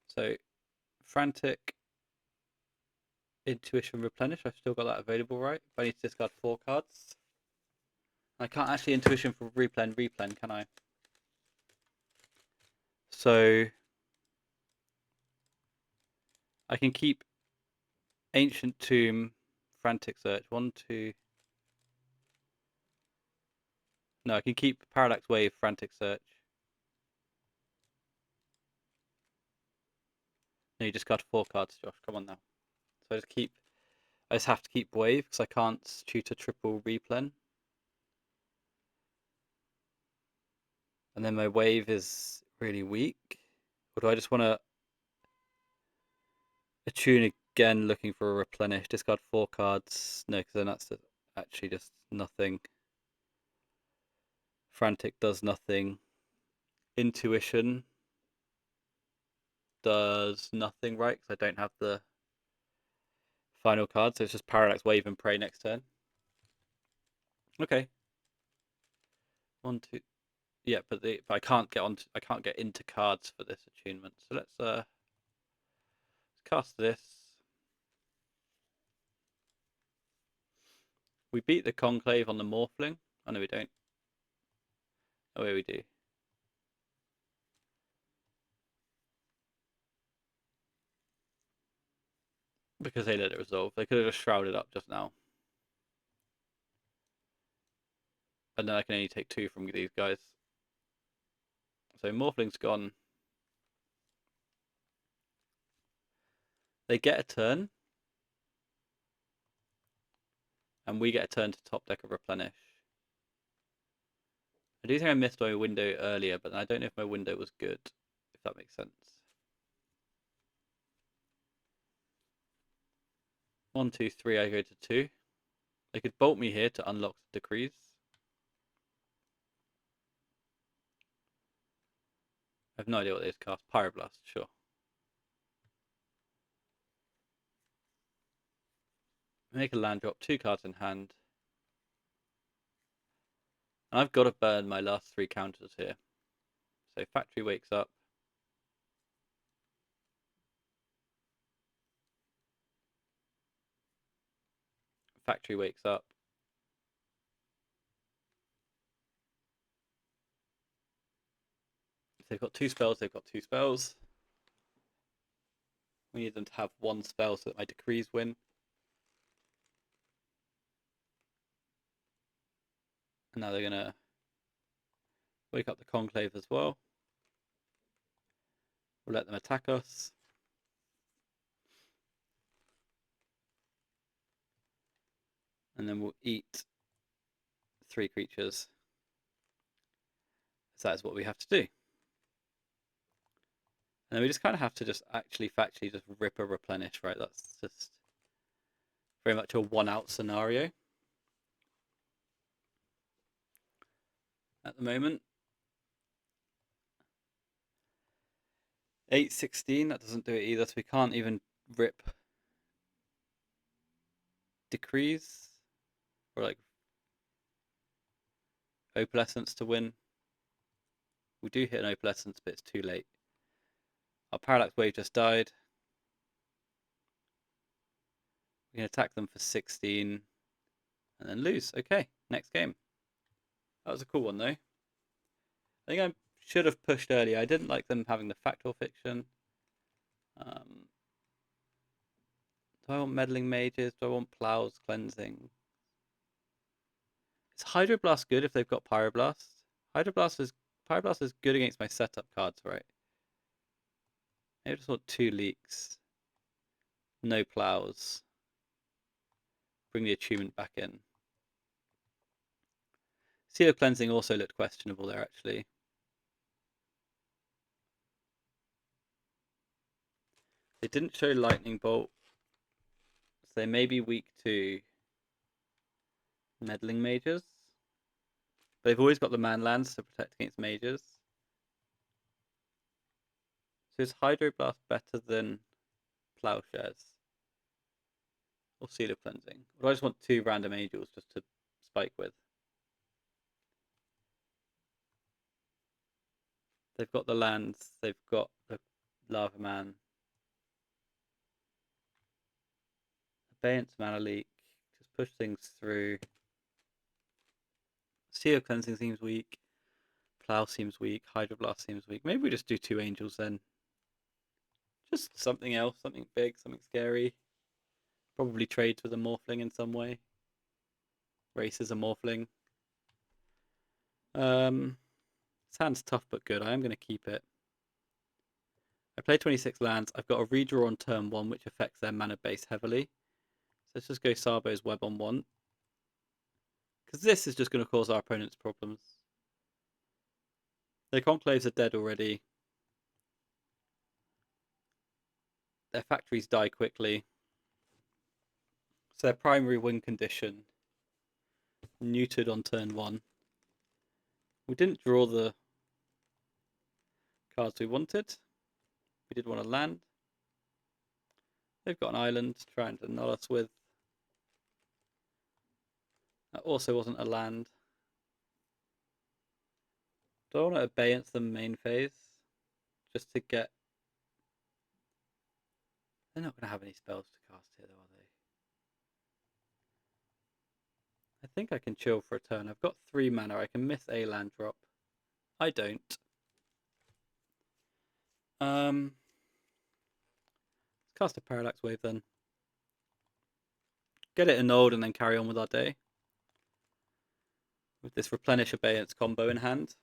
So, Frantic, Intuition, Replenish. I've still got that available, right? But I need to discard 4 cards. I can't actually Intuition for replen, can I? So, I can keep Ancient Tomb, Frantic Search. 1, 2. No, I can keep Parallax Wave, Frantic Search. No, you discard 4 cards, Josh. Come on now. So I just have to keep Wave because I can't shoot a triple replen. And then my Wave is really weak. Or do I just want to attune again looking for a replenish? Discard 4 cards. No, because then that's actually just nothing. Frantic does nothing. Intuition does nothing, right? Because I don't have the final card, so it's just Parallax Wave and Prey next turn. Okay. 1, 2. Yeah, but I can't get into cards for this attunement. So let's cast this. We beat the Conclave on the Morphling. Oh no, we don't. Oh yeah, we do. Because they let it resolve. They could have just shrouded up just now. And then I can only take 2 from these guys. So Morphling's gone. They get a turn. And we get a turn to top deck of Replenish. I do think I missed my window earlier, but I don't know if my window was good, if that makes sense. 1, 2, 3, I go to 2. They could bolt me here to unlock the decrees. I have no idea what they've cast. Pyroblast, sure. Make a land drop, 2 cards in hand. And I've got to burn my last 3 counters here. So Factory wakes up. Factory wakes up. If they've got 2 spells, they've got 2 spells. We need them to have 1 spell so that my decrees win. And now they're going to wake up the Conclave as well. We'll let them attack us. And then we'll eat 3 creatures. So that is what we have to do. And then we just kind of have to just actually factually just rip a replenish, right? That's just very much a 1-out scenario at the moment. 816, that doesn't do it either, so we can't even rip decrees or like opalescence to win. We do hit an opalescence, but it's too late. Our parallax wave just died. We can attack them for 16 and then lose. Okay, next game. That was a cool one though. I think I should have pushed earlier. I didn't like them having the factor fiction. Do I want meddling mages? Do I want plows cleansing? Is Hydroblast good if they've got Pyroblast? Pyroblast is good against my setup cards, right? Maybe I just want 2 leaks. No plows. Bring the attunement back in. Seal of Cleansing also looked questionable there, actually. They didn't show Lightning Bolt, so they may be weak to Meddling Mages. But they've always got the Manlands to protect against Mages. So is Hydroblast better than Plowshares? Or Seal of Cleansing? Or do I just want 2 random Angels just to spike with? They've got the lands, they've got the Lava Man. Abeyance Mana Leak, just push things through. Seal of Cleansing seems weak. Plow seems weak. Hydroblast seems weak. Maybe we just do 2 Angels then. Just something else, something big, something scary. Probably trades with a Morphling in some way. Races a Morphling. This hand's tough but good. I am going to keep it. I play 26 lands. I've got a redraw on turn 1, which affects their mana base heavily. So let's just go Sabo's Web on 1. Because this is just going to cause our opponents problems. Their Conclaves are dead already. Their factories die quickly. So their primary win condition neutered on turn 1. We didn't draw the cards we wanted. We did want to land. They've got an island to try and null us with. That also wasn't a land. Do I want to abeyance them main phase? Just to get... They're not going to have any spells to cast here though, are they? I think I can chill for a turn. I've got 3 mana. I can miss a land drop. I don't. Let's cast a Parallax Wave then. Get it annulled and then carry on with our day. With this Replenish Abeyance combo in hand.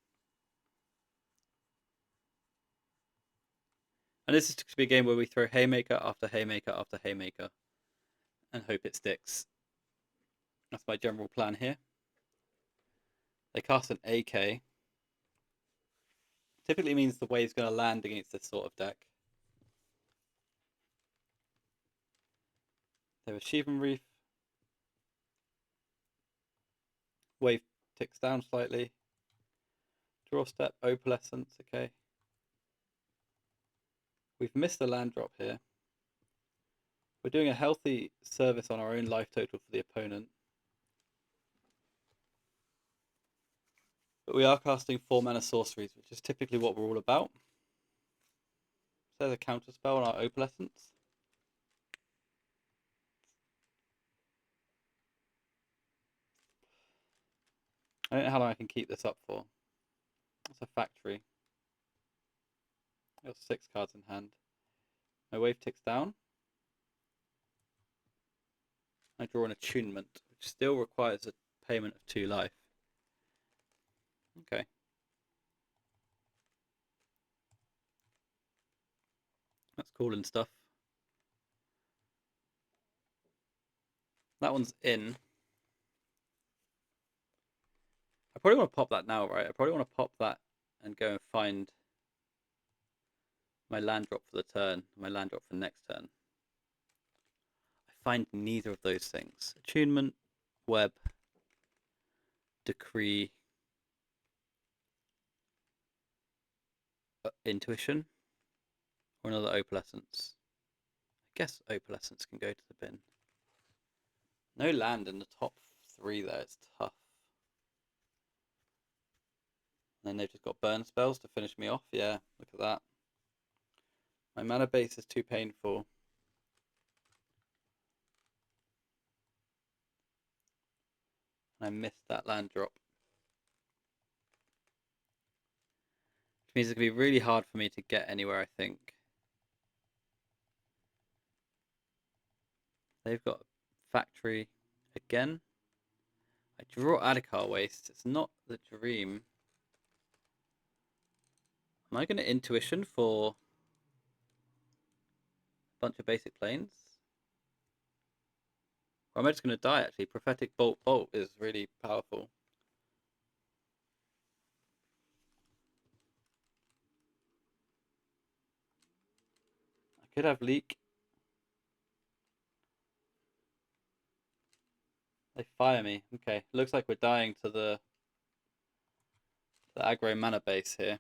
And this is to be a game where we throw Haymaker after Haymaker after Haymaker. And hope it sticks. That's my general plan here. They cast an AK. Typically means the wave's going to land against this sort of deck. They have a Shivan Reef. Wave ticks down slightly. Draw step, Opalescence, okay. We've missed a land drop here. We're doing a healthy service on our own life total for the opponent. But we are casting 4 mana sorceries, which is typically what we're all about. So there's a counter spell on our Opalescence. I don't know how long I can keep this up for. It's a factory. I've got 6 cards in hand. My wave ticks down. I draw an attunement, which still requires a payment of 2 life. Okay. That's cool and stuff. That one's in. I probably want to pop that now, right? I probably want to pop that and go and find My land drop for the turn, my land drop for the next turn. I find neither of those things. Attunement, web, decree, intuition, or another opalescence. I guess opalescence can go to the bin. No land in the top 3 there, it's tough. And then they've just got burn spells to finish me off. Yeah, look at that. My mana base is too painful. I missed that land drop. Which means it's going to be really hard for me to get anywhere, I think. They've got a factory again. I draw Adhikar Waste. It's not the dream. Am I going to intuition for a bunch of basic planes? Or am I just going to die, actually? Prophetic Bolt is really powerful. I could have Leak. They fire me. Okay, looks like we're dying to the aggro mana base here.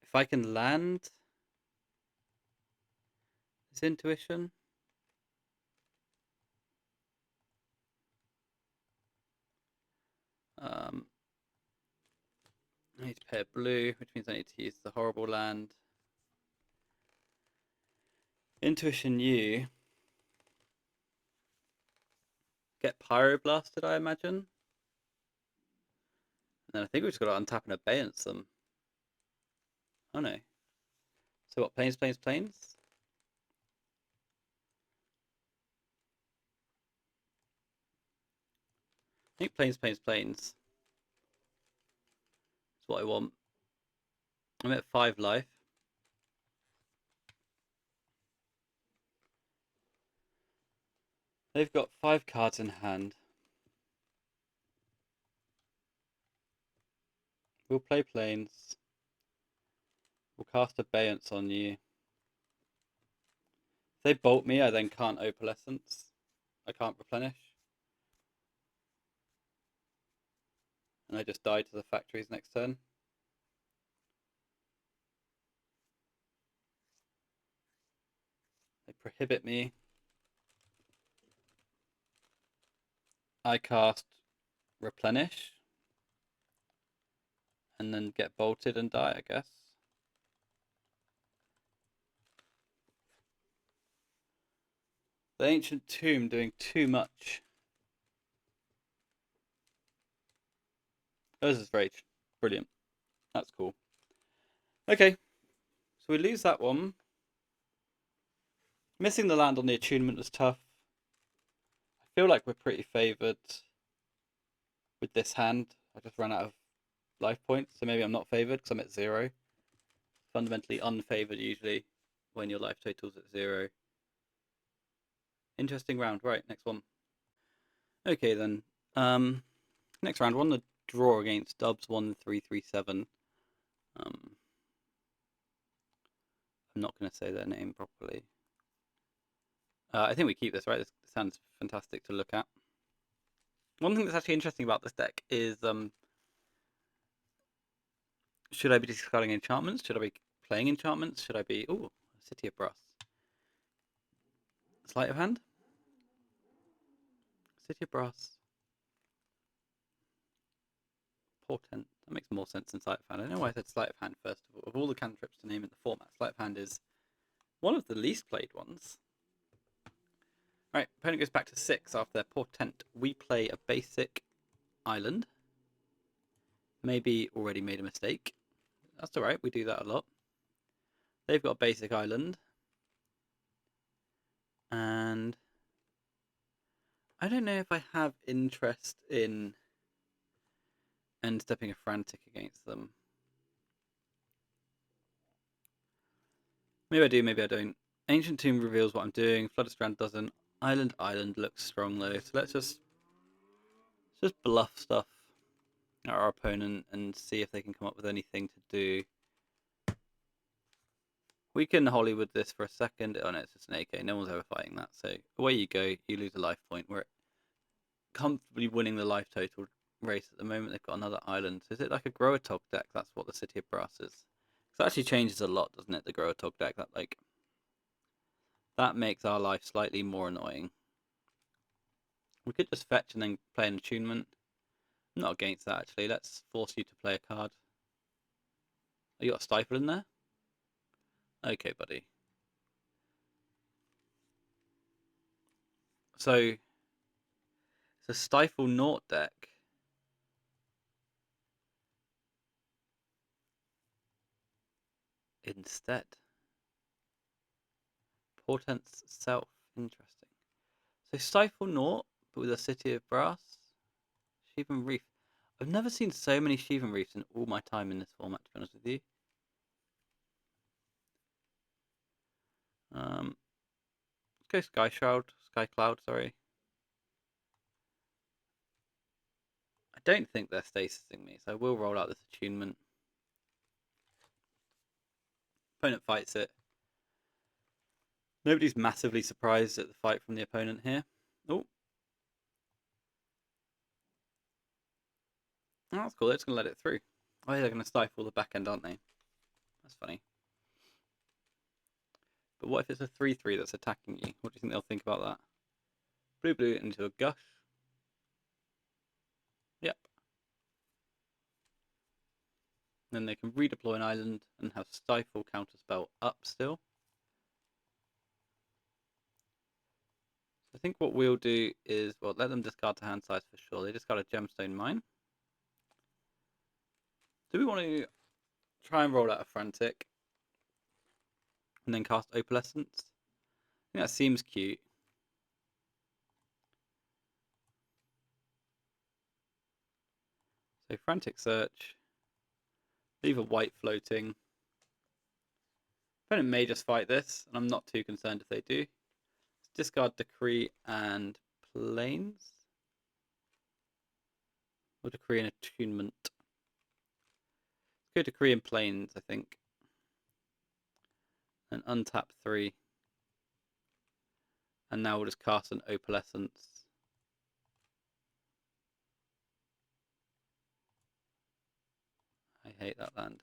If I can land this intuition. I need to pay a blue, which means I need to use the horrible land. Intuition U. Get Pyroblasted, I imagine. And then I think we've just got to untap and abeyance them. Oh no. So what, planes? I think planes. Is what I want. I'm at 5 life. They've got 5 cards in hand. We'll play planes. We'll cast abeyance on you. If they bolt me, I then can't opalescence. I can't replenish. And I just die to the factories next turn. They prohibit me. I cast Replenish. And then get bolted and die, I guess. The Ancient Tomb doing too much. Oh, this is Rage. Brilliant. That's cool. Okay. So we lose that one. Missing the land on the attunement was tough. I feel like we're pretty favoured with this hand. I just ran out of life points, so maybe I'm not favoured because I'm at 0. Fundamentally unfavoured usually when your life total's at 0. Interesting round. Right, next one. Okay then. Next round, won the draw against Dubs 1337. I'm not going to say their name properly. I think we keep this, right? This sounds fantastic to look at. One thing that's actually interesting about this deck is should I be discarding enchantments? Should I be playing enchantments? Should I be... Ooh, City of Brass. Sleight of Hand? City of Brass. Portent. That makes more sense than Sleight of Hand. I don't know why I said Sleight of Hand first of all. Of all the cantrips to name in the format, Sleight of Hand is one of the least played ones. Right, opponent goes back to 6 after their Portent. We play a basic island. Maybe already made a mistake. That's alright, we do that a lot. They've got a basic island. And I don't know if I have interest in end stepping a frantic against them. Maybe I do, maybe I don't. Ancient Tomb reveals what I'm doing. Flooded Strand doesn't. Island looks strong though, so let's just bluff stuff. our opponent and see if they can come up with anything to do. We can Hollywood this for a second. Oh no, it's just an AK. No one's ever fighting that. So away you go. You lose a life point. We're comfortably winning the life total race at the moment. They've got another island. So is it like a Grower-Tog deck? That's what the City of Brass is. That actually changes a lot, doesn't it? The Grower-Tog deck. That makes our life slightly more annoying. We could just fetch and then play an attunement. I'm not against that actually. Let's force you to play a card. Oh, you got a Stifle in there? Okay, buddy. So it's a Stifle Naught deck. Instead. Portent's Self. Interesting. So Stifle Naught, but with a City of Brass. Shivan Reef. I've never seen so many Shivan Reefs in all my time in this format, to be honest with you. Let's go Sky Cloud, sorry. I don't think they're stasising me, so I will roll out this attunement. Opponent fights it. Nobody's massively surprised at the fight from the opponent here. Oh. Oh, that's cool. They're just going to let it through. Oh, yeah, they're going to stifle the back end, aren't they? That's funny. But what if it's a 3-3 that's attacking you? What do you think they'll think about that? Blue into a gush. Yep. Then they can redeploy an island and have Stifle counterspell up still. I think what we'll do is, well, let them discard to hand size for sure. They discard a Gemstone Mine. Do we want to try and roll out a Frantic and then cast Opalescence? I think that seems cute. So Frantic Search. Leave a white floating. Opponent may just fight this, and I'm not too concerned if they do. Let's discard Decree and Plains. Or Decree and Attunement. Let's go Decree and Plains, I think. And untap 3. And now we'll just cast an Opalescence. I hate that land.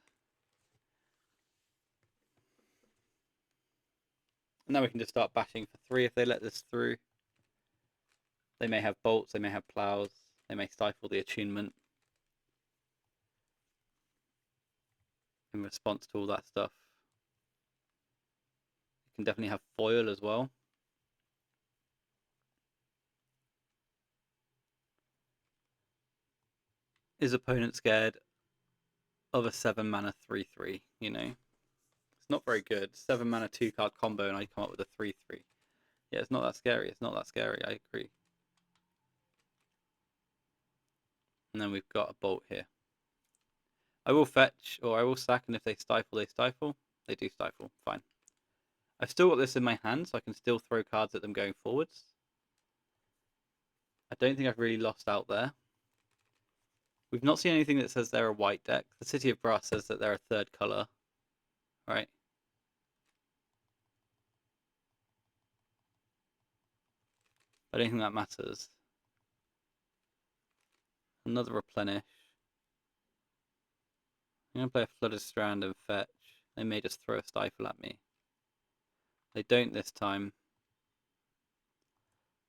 And now we can just start bashing for 3 if they let this through. They may have bolts, they may have plows, they may stifle the attunement. In response to all that stuff. You can definitely have foil as well. Is opponent scared of a 7 mana 3-3, you know? It's not very good. 7 mana 2 card combo and I come up with a 3-3. Yeah, it's not that scary. It's not that scary, I agree. And then we've got a bolt here. I will fetch, or I will sack, and if they stifle, they stifle. They do stifle, fine. I've still got this in my hand, so I can still throw cards at them going forwards. I don't think I've really lost out there. We've not seen anything that says they're a white deck. The City of Brass says that they're a third colour. Right? I don't think that matters. Another Replenish. I'm going to play a Flooded Strand and fetch. They may just throw a Stifle at me. They don't this time.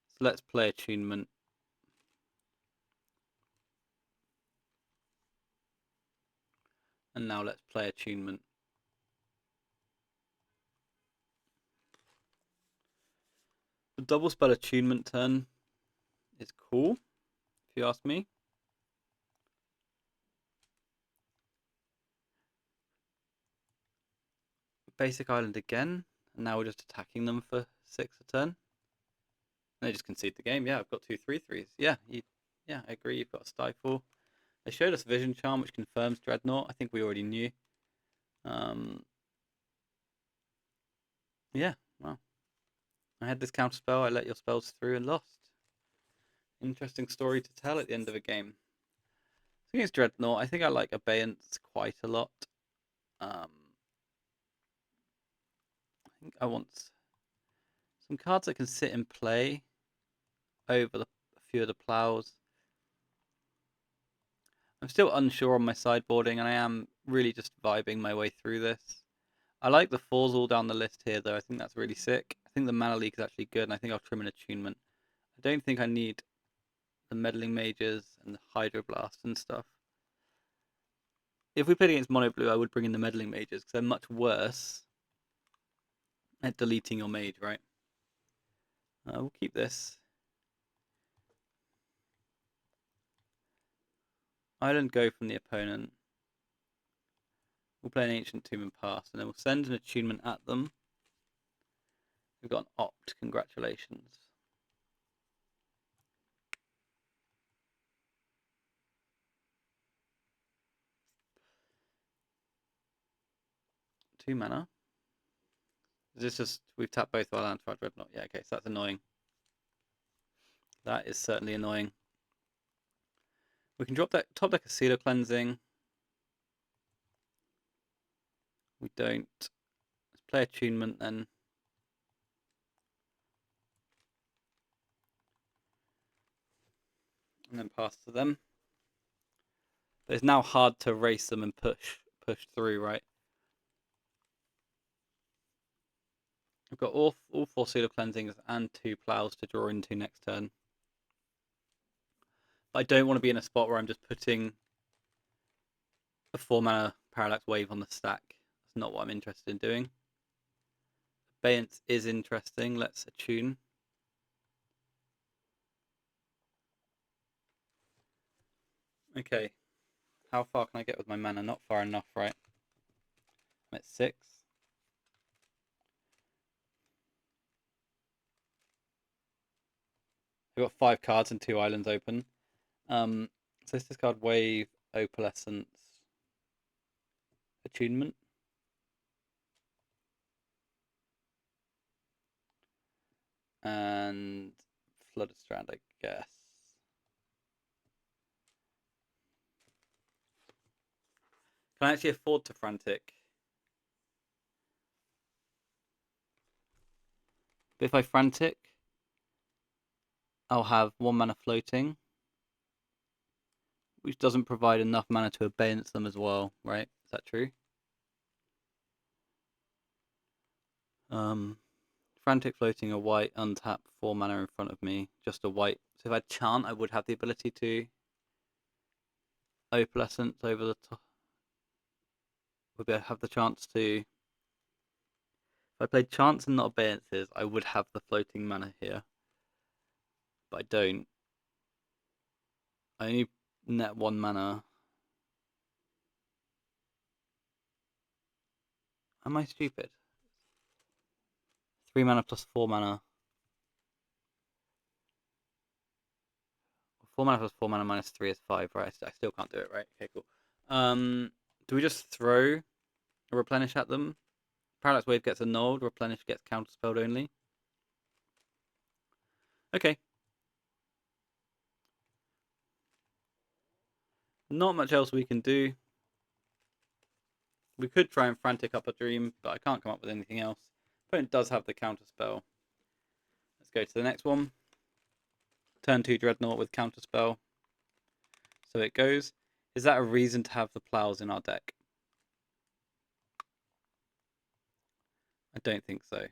So let's play Attunement. And now let's play Attunement. The double spell Attunement turn is cool, if you ask me. Basic Island again, and now we're just attacking them for 6 a turn. And they just concede the game. Yeah, I've got 2 3-3s. Yeah, I agree. You've got a Stifle. They showed us Vision Charm, which confirms Dreadnaught. I think we already knew. Yeah, well. I had this counter spell, I let your spells through and lost. Interesting story to tell at the end of a game. think it's Dreadnought. I think I like Abeyance quite a lot. I think I want some cards that can sit in play over a few of the plows. I'm still unsure on my sideboarding, and I am really just vibing my way through this. I like the 4s all down the list here, though. I think that's really sick. I think the Mana Leak is actually good, and I think I'll trim an Attunement. I don't think I need the Meddling Mages and the Hydroblast and stuff. If we played against Mono Blue, I would bring in the Meddling Mages, because they're much worse at deleting your mage, right? We'll keep this. Island Go from the opponent. We'll play an Ancient Tomb and pass, and then we'll send an Attunement at them. We've got an Opt, congratulations. Two mana. Is this just, we've tapped both our lands for our Dreadnought? Yeah, okay, so that's annoying. That is certainly annoying. We can drop that top deck of Sealer Cleansing. We don't. Let's play Attunement then. And then pass to them. But it's now hard to race them and push through, right? We've got all 4 Sealer Cleansings and 2 plows to draw into next turn. But I don't want to be in a spot where I'm just putting a 4 mana Parallax Wave on the stack. That's not what I'm interested in doing. Abeyance is interesting. Let's attune. Okay. How far can I get with my mana? Not far enough, right? I'm at 6. I've got 5 cards and 2 islands open. So let's discard Wave, Opalescence, Attunement. And Flooded Strand, I guess. Can I actually afford to Frantic? But if I Frantic, I'll have 1 mana floating, which doesn't provide enough mana to abeyance them as well, right? Is that true? Frantic floating a white, untap 4 mana in front of me, just a white. So if I chant, I would have the ability to Opalescence over the top. Would have the chance to. If I played chants and not abeyances, I would have the floating mana here. But I don't. I only net 1 mana. Am I stupid? 3 mana plus 4 mana. 4 mana plus 4 mana minus 3 is 5, right? I still can't do it, right? Okay, cool. Do we just throw a Replenish at them? Parallax Wave gets annulled, Replenish gets counterspelled only. Okay. Not much else we can do. We could try and Frantic up a Dream, but I can't come up with anything else. Opponent does have the counterspell. Let's go to the next one. Turn 2 Dreadnought with counterspell. So it goes. Is that a reason to have the plows in our deck? I don't think so.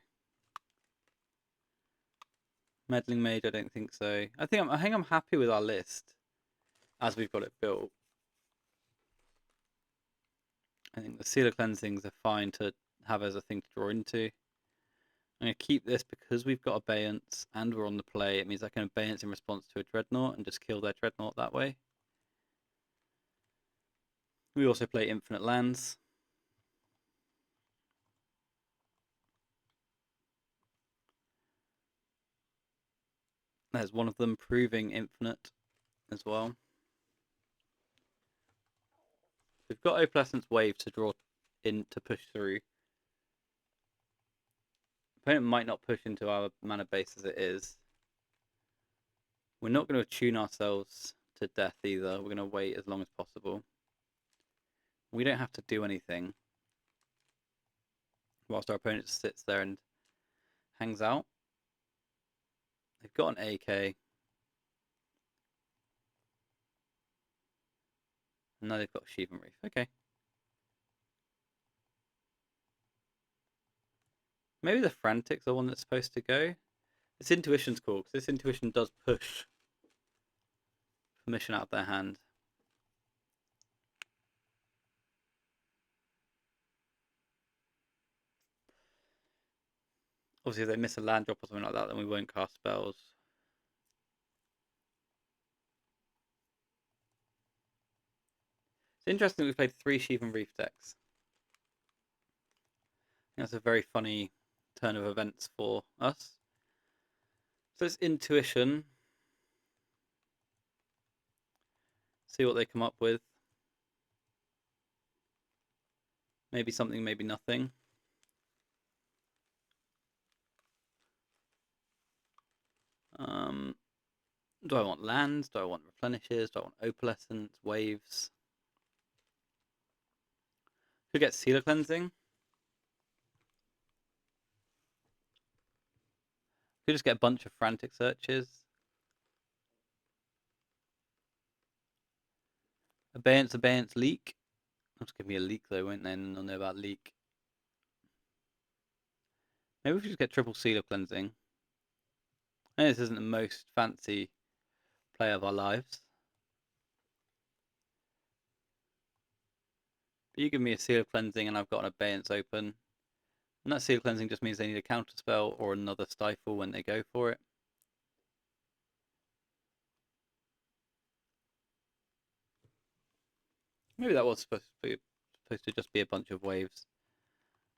Meddling Mage, I don't think so. I think I'm happy with our list as we've got it built. I think the Sealer Cleansings are fine to have as a thing to draw into. I'm going to keep this because we've got Abeyance and we're on the play. It means I can Abeyance in response to a Dreadnought and just kill their Dreadnought that way. We also play Infinite Lands. There's one of them proving infinite as well. We've got Opalescence Wave to draw in to push through. Opponent might not push into our mana base as it is. We're not going to attune ourselves to death either. We're going to wait as long as possible. We don't have to do anything whilst our opponent just sits there and hangs out. They've got an AK. And now they've got Shivan Reef. Okay. Maybe the Frantics are one that's supposed to go. This Intuition's cool, because this Intuition does push permission out of their hand. Obviously, if they miss a land drop or something like that, then we won't cast spells. It's interesting that we played 3 Shivan Reef decks. I think that's a very funny turn of events for us. So it's Intuition. See what they come up with. Maybe something, maybe nothing. Do I want lands? Do I want replenishes? Do I want opalescence? Waves? Could get Sealer Cleansing. Could just get a bunch of Frantic Searches. Abeyance, Leak. They'll just give me a leak though, won't they? And they'll know about leak. Maybe we should just get triple Sealer Cleansing. I know this isn't the most fancy play of our lives. But you give me a Sealer Cleansing and I've got an Abeyance open. And that Sealer Cleansing just means they need a counterspell or another Stifle when they go for it. Maybe that was supposed to just be a bunch of waves.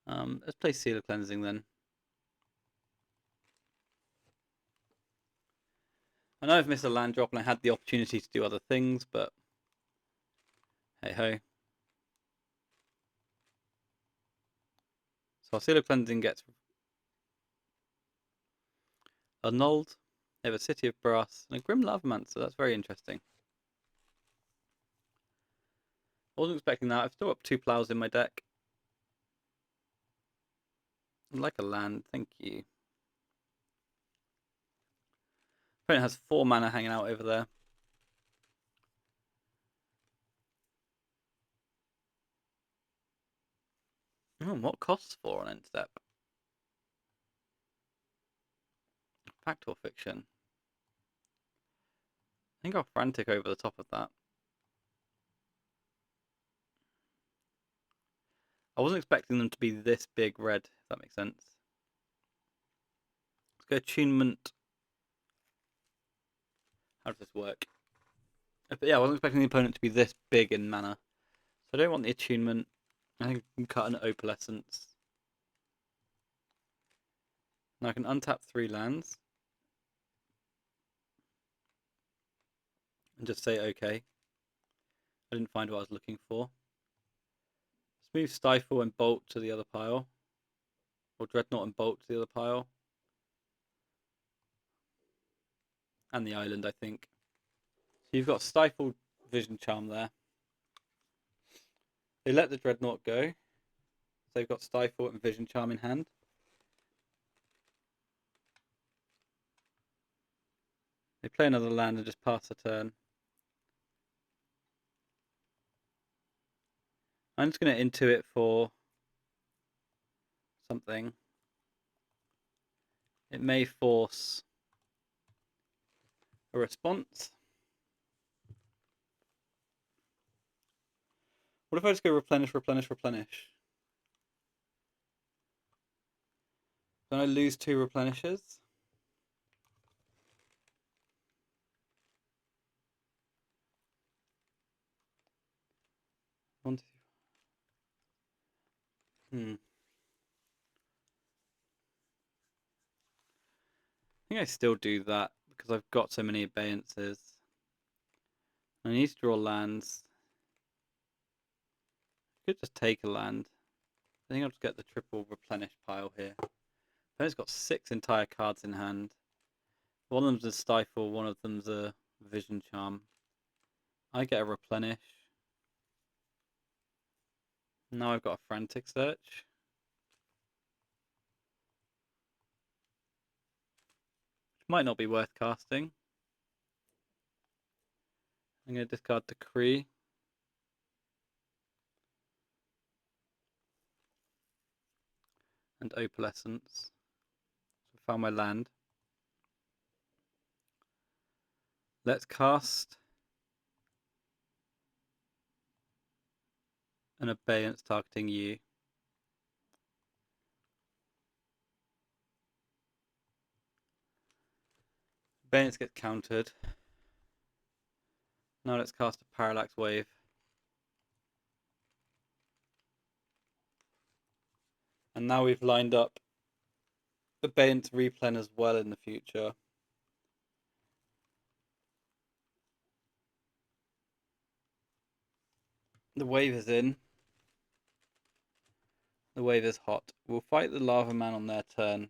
Let's play Sealer Cleansing then. I know I've missed a land drop and I had the opportunity to do other things, but hey ho. So our Sealer Cleansing gets annulled. They have a City of Brass and a Grim Lavamancer. That's very interesting. I wasn't expecting that. I've still got 2 plows in my deck. I'd like a land, thank you. Opponent has 4 mana hanging out over there. Oh, what costs 4 on end step? Fact or fiction? I think I'll Frantic over the top of that. I wasn't expecting them to be this big red, if that makes sense. Let's go Attunement. How does this work? But yeah, I wasn't expecting the opponent to be this big in mana. So I don't want the Attunement. I think I can cut an Opalescence. Now I can untap 3 lands. And just say okay. I didn't find what I was looking for. Let's move Stifle and Bolt to the other pile. Or Dreadnought and Bolt to the other pile. And the island, I think. So you've got Stifled Vision Charm there. They let the Dreadnought go. So they've got Stifle and Vision Charm in hand. They play another land and just pass a turn. I'm just going to Intuit for something. It may force a response. What if I just go Replenish? Then I lose 2 Replenishes. One, two. I think I still do that because I've got so many abeyances. I need to draw lands. I could just take a land. I think I'll just get the triple Replenish pile here. Opponent's got 6 entire cards in hand. One of them's a Stifle, one of them's a Vision Charm. I get a Replenish. Now I've got a Frantic Search. Which might not be worth casting. I'm going to discard Decree. And Opalescence. So I found my land. Let's cast an Abeyance targeting you. Abeyance gets countered. Now let's cast a Parallax Wave. And now we've lined up Abeyance Replen as well in the future. The wave is in. The wave is hot. We'll fight the Lava Man on their turn.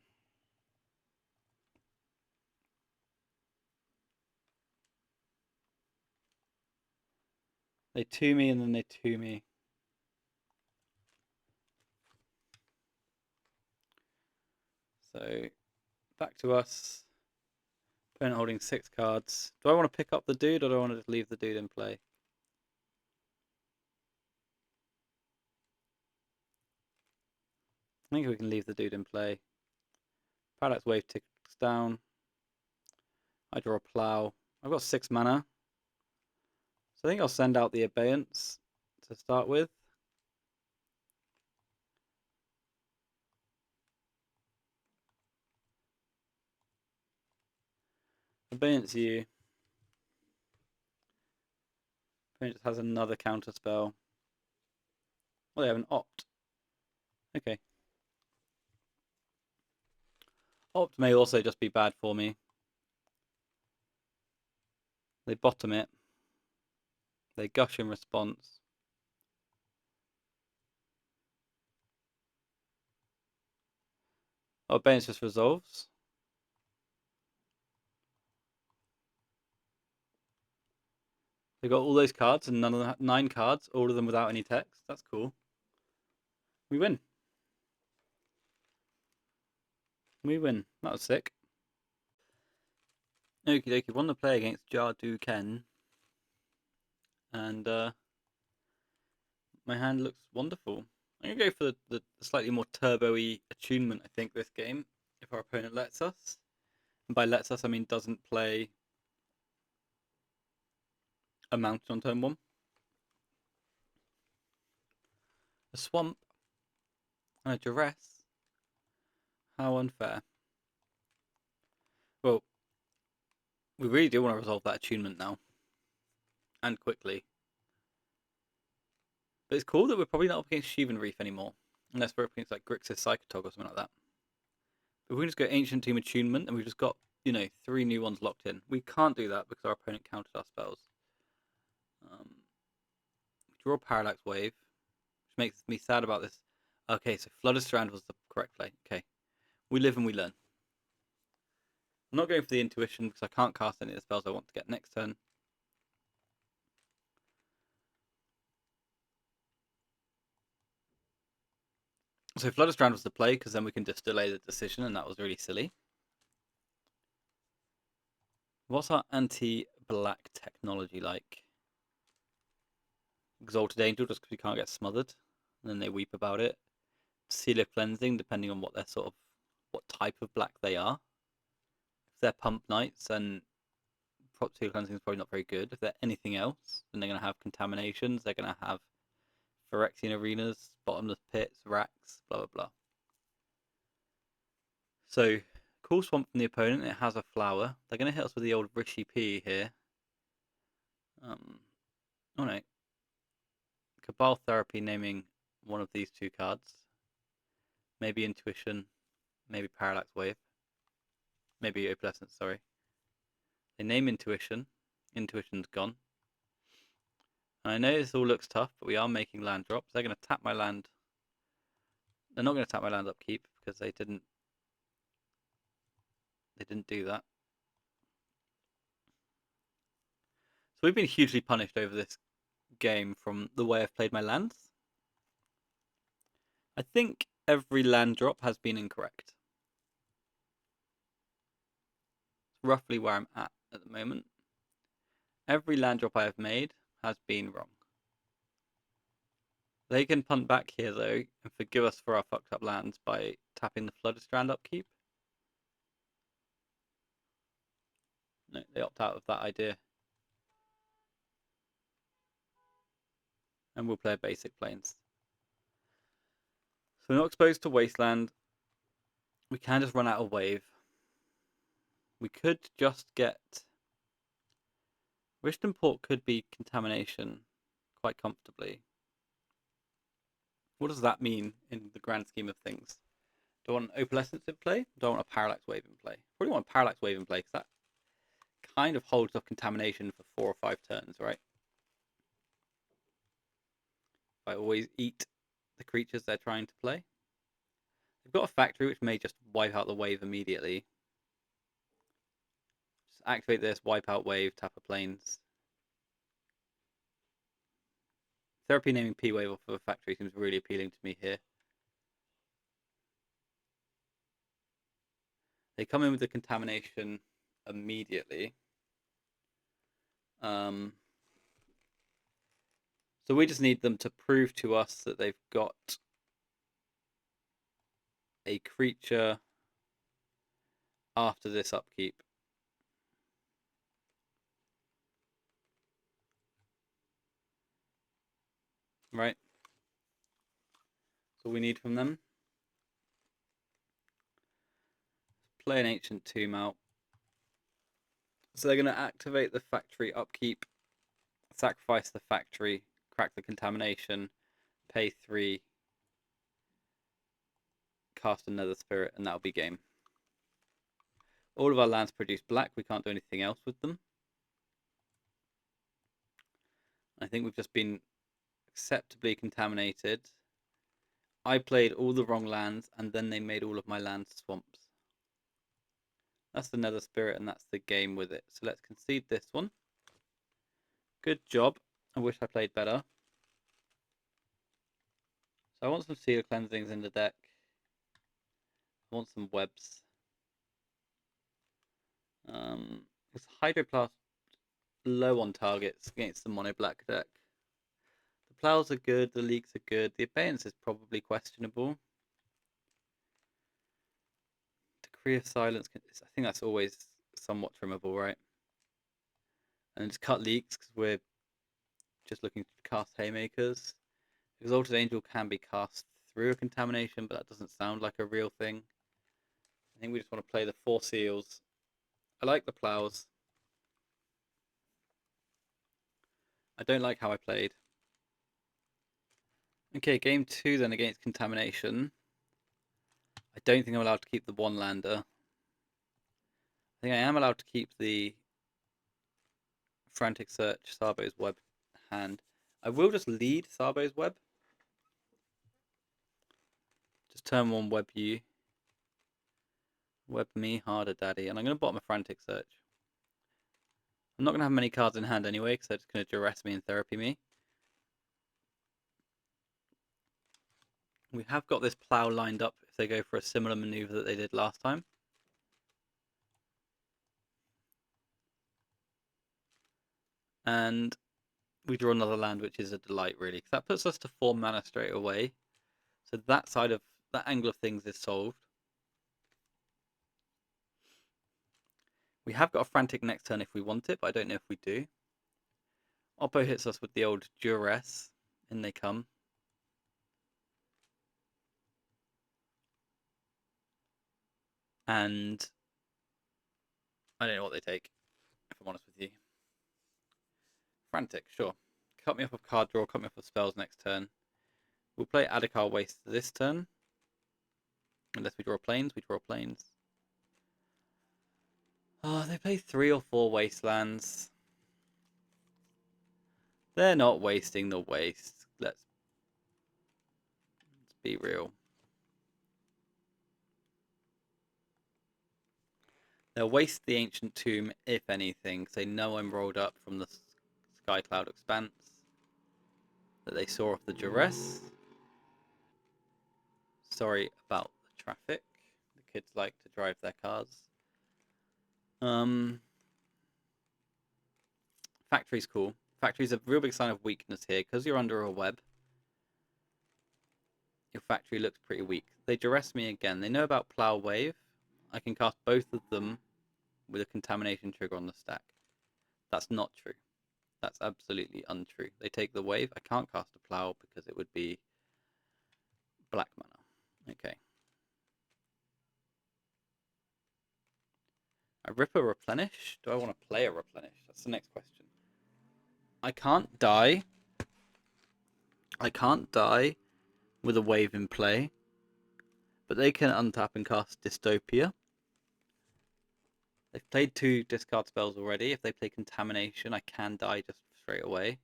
They 2 me and then they 2 me. So back to us. Opponent holding 6 cards. Do I want to pick up the dude or do I want to just leave the dude in play? I think we can leave the dude in play. Parallax Wave ticks down. I draw a plow. I've got 6 mana. So I think I'll send out the Abeyance to start with. Abeyance you. Opponent just has another counter spell. Oh, they have an Opt. Okay. Opt may also just be bad for me. They bottom it. They gush in response. Oh, Abeyance just resolves. They got all those cards and none of the 9 cards, all of them without any text. That's cool. We win. We win. That was sick. Okie dokie. Won the play against Jardu Ken. And my hand looks wonderful. I'm going to go for the slightly more turbo-y attunement, I think, this game, if our opponent lets us. And by lets us, I mean doesn't play a mountain on turn 1. A swamp and a duress. How unfair. Well, we really do want to resolve that attunement now. And quickly. But it's cool that we're probably not up against Shivan Reef anymore. Unless we're up against like Grixis Psychotog or something like that. But we can just go Ancient Tomb Attunement and we've just got, 3 new ones locked in. We can't do that because our opponent countered our spells. Draw Parallax Wave, which makes me sad about this. Okay, so Flooded Strand was the correct play. Okay. We live and we learn. I'm not going for the Intuition because I can't cast any of the spells I want to get next turn. So Flooded Strand was the play because then we can just delay the decision, and that was really silly. What's our anti-black technology like? Exalted Angel, just because we can't get smothered, and then they weep about it. Seal of Cleansing, depending on what type of black they are. If they're Pump Knights, then Seal of Cleansing is probably not very good. If they're anything else, then they're going to have contaminations. They're going to have Phyrexian Arenas, Bottomless Pits, Racks, blah blah blah. So, cool swamp from the opponent. It has a flower. They're going to hit us with the old Rishi P here. Oh no. Cabal Therapy naming one of these 2 cards. Maybe Intuition, maybe Parallax Wave. Maybe Opalescence, sorry. They name Intuition. Intuition's gone. And I know this all looks tough, but we are making land drops. They're going to tap my land. They're not going to tap my land upkeep because they didn't do that. we've been hugely punished over this game from the way I've played my lands. I think every land drop has been incorrect. It's roughly where I'm at the moment. Every land drop I have made has been wrong. They can punt back here, though, and forgive us for our fucked up lands by tapping the Flooded Strand upkeep. No, they opt out of that idea. And we'll play basic plains. So we're not exposed to Wasteland. We can just run out of wave. We could just get... Richton Port could be contamination quite comfortably. What does that mean in the grand scheme of things? Do I want an Opalescence in play? Do I want a Parallax Wave in play? Probably want a Parallax Wave in play, because that kind of holds off contamination for 4 or 5 turns, right? I always eat the creatures they're trying to play. They've got a factory which may just wipe out the wave immediately. Just activate this, wipe out wave, tap a plains. Therapy naming P wave off of a factory seems really appealing to me here. They come in with the contamination immediately. So we just need them to prove to us that they've got a creature after this upkeep. Right? That's all we need from them. Play an Ancient Tomb out. So they're going to activate the factory upkeep, sacrifice the factory, crack the contamination, pay 3, cast another spirit, and that'll be game. All of our lands produce black. We can't do anything else with them. I think we've just been acceptably contaminated. I played all the wrong lands, and then they made all of my lands swamps. That's the Nether Spirit, and that's the game with it. So let's concede this one. Good job. I wish I played better. So I want some Sealer Cleansings in the deck. I want some webs. It's Hydroplast low on targets against the mono black deck. The plows are good, the leaks are good, the abeyance is probably questionable. Decree of Silence, I think that's always somewhat trimmable, right? And just cut leaks because we're just looking to cast Haymakers. Exalted Angel can be cast through a contamination, but that doesn't sound like a real thing. I think we just want to play the 4 seals. I like the plows. I don't like how I played. Okay, game 2 then against contamination. I don't think I'm allowed to keep the 1-lander. I think I am allowed to keep the Frantic Search Sarbo's Web hand. I will just lead Sarbo's Web. Just turn 1 web you. Web me harder, daddy. And I'm going to bottom a Frantic Search. I'm not going to have many cards in hand anyway, because they're just going to duress me and therapy me. We have got this plow lined up if they go for a similar maneuver that they did last time. And we draw another land, which is a delight, really, because that puts us to 4 mana straight away. So that side of that angle of things is solved. We have got a Frantic next turn if we want it, but I don't know if we do. Oppo hits us with the old DrSiuss. In they come. And I don't know what they take, if I'm honest with you. Frantic, sure. Cut me off of card draw, cut me off of spells next turn. We'll play Adhikar Waste this turn. Unless we draw plains, we draw plains. Oh, they play 3 or 4 wastelands. They're not wasting the waste. Let's be real. They'll waste the Ancient Tomb, if anything, because they know I'm rolled up from the Sky Cloud Expanse that they saw off the DrSiuss. Sorry about the traffic. The kids like to drive their cars. Factory's cool. Factory's a real big sign of weakness here. Because you're under a web, your factory looks pretty weak. They DrSiuss me again. They know about Plow Wave. I can cast both of them with a contamination trigger on the stack. That's not true. That's absolutely untrue. They take the wave. I can't cast a plow because it would be black mana. Okay. I rip a Replenish? Do I want to play a Replenish? That's the next question. I can't die. I can't die with a wave in play. But they can untap and cast Dystopia. They've played 2 discard spells already. If they play Contamination, I can die just straight away. I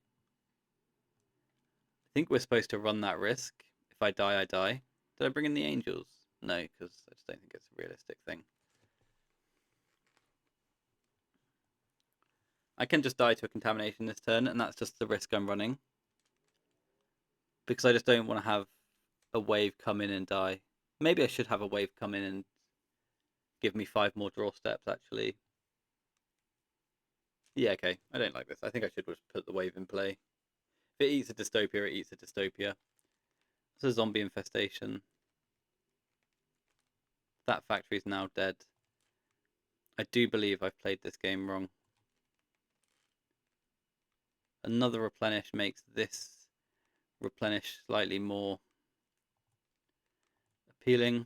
think we're supposed to run that risk. If I die, I die. Did I bring in the Angels? No, because I just don't think it's a realistic thing. I can just die to a Contamination this turn, and that's just the risk I'm running. Because I just don't want to have a wave come in and die. Maybe I should have a wave come in and give me 5 more draw steps, actually. Yeah, okay. I don't like this. I think I should just put the wave in play. If it eats a Dystopia, it eats a Dystopia. It's a zombie infestation. That factory is now dead. I do believe I've played this game wrong. Another Replenish makes this Replenish slightly more appealing.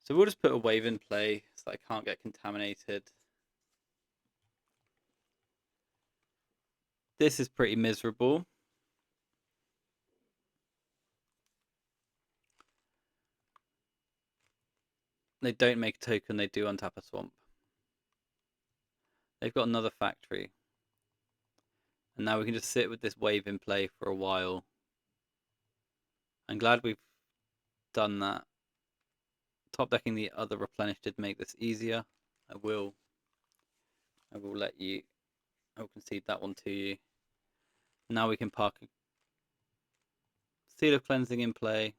So we'll just put a wave in play so I can't get contaminated. This is pretty miserable. They don't make a token, they do untap a swamp. They've got another factory. And now we can just sit with this wave in play for a while. I'm glad we've done that. Top decking the other Replenish did make this easier. I will let you, I will concede that one to you. Now we can park a Seal of Cleansing in play.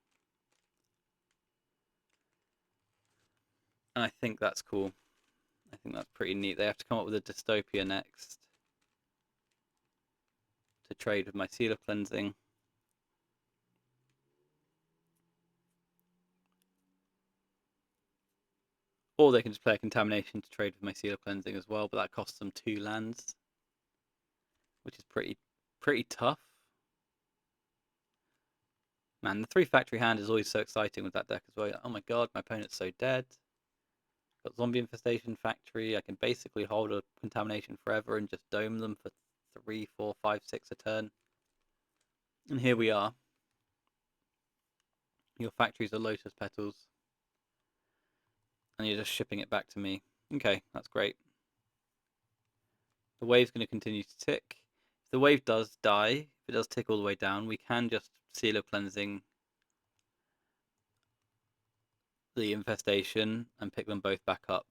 And I think that's cool. I think that's pretty neat. They have to come up with a Dystopia next to trade with my Seal of Cleansing. Or they can just play a Contamination to trade with my Seal of Cleansing as well, but that costs them 2 lands, which is pretty tough. Man, the 3 factory hand is always so exciting with that deck as well. Oh my god, my opponent's so dead. Got Zombie Infestation Factory. I can basically hold a Contamination forever and just dome them for 3, 4, 5, 6 a turn. And here we are. Your factories are Lotus Petals. And you're just shipping it back to me. Okay, that's great. The wave's going to continue to tick. If the wave does die, if it does tick all the way down, we can just Seal of Cleansing the infestation and pick them both back up,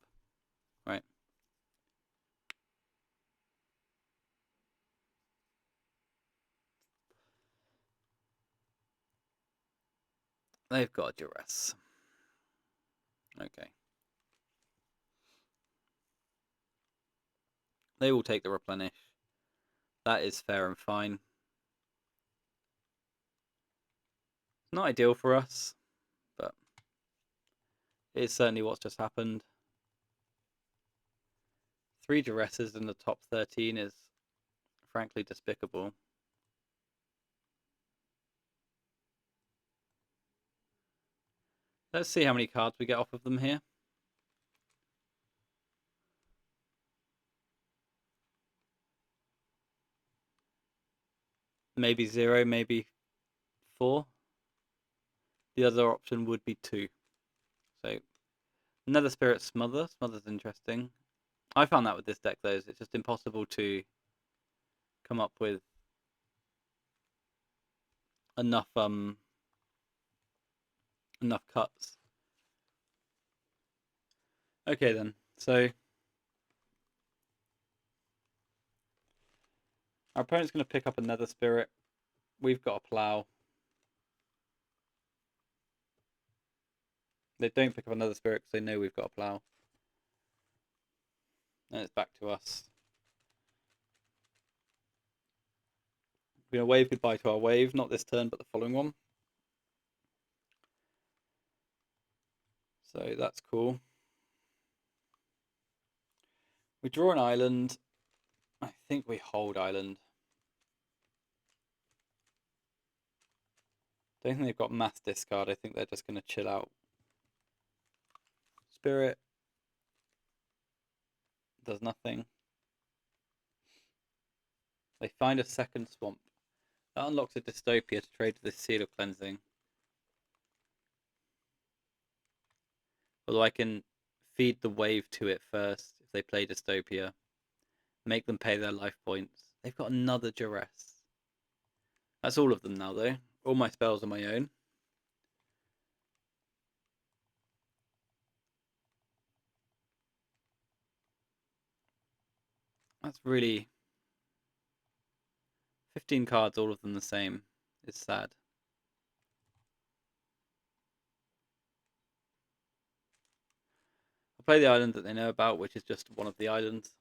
right? They've got a DrSiuss. Okay. They will take the Replenish. That is fair and fine. It's not ideal for us, but it's certainly what's just happened. 3 DrSiusses in the top 13 is frankly despicable. Let's see how many cards we get off of them here. Maybe 0, maybe 4. The other option would be 2. So, Nether Spirit Smother. Smother's interesting. I found that with this deck, though, it's just impossible to come up with enough cuts. Okay then, so Our opponent's going to pick up another spirit. We've got a plow. They don't pick up another spirit because they know we've got a plow. And it's back to us. We're going to wave goodbye to our wave. Not this turn, but the following one. So that's cool. We draw an island. I think we hold island. Don't think they've got mass discard. I think they're just going to chill out. Spirit does nothing. They find a second swamp. That unlocks a dystopia to trade with this seal of cleansing. Although I can feed the wave to it first if they play dystopia. Make them pay their life points. They've got another DrSiuss. That's all of them now, though. All my spells are my own. That's really... 15 cards, all of them the same. Is sad. I'll play the island that they know about, which is just one of the islands.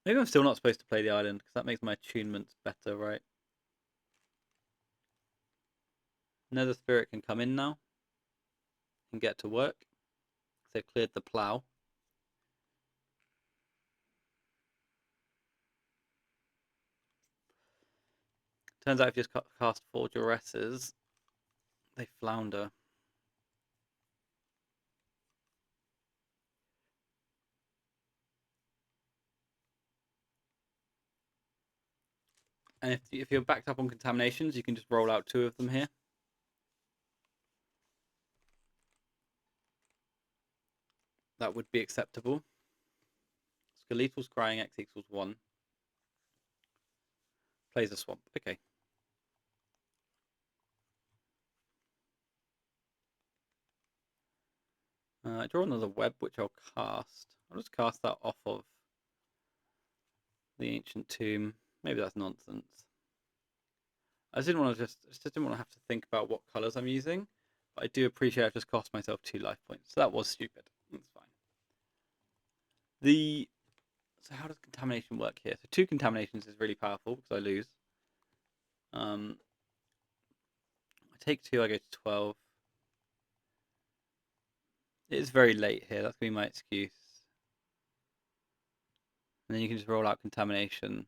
Maybe I'm still not supposed to play the island, because that makes my attunements better, right? Another spirit can come in now and get to work. They've cleared the plow. Turns out if you just cast 4 DrSiusses, they flounder. And if you're backed up on contaminations, you can just roll out 2 of them here. That would be acceptable. Skeletal Scrying X equals 1. Plays a swamp. Okay. I draw another web, which I'll cast. I'll just cast that off of the ancient tomb. Maybe that's nonsense. I just didn't want to have to think about what colours I'm using. But I do appreciate I've just cost myself 2 life points. So that was stupid. That's fine. So how does contamination work here? So 2 contaminations is really powerful because I lose. I take 2, I go to 12. It is very late here. That's going to be my excuse. And then you can just roll out contamination.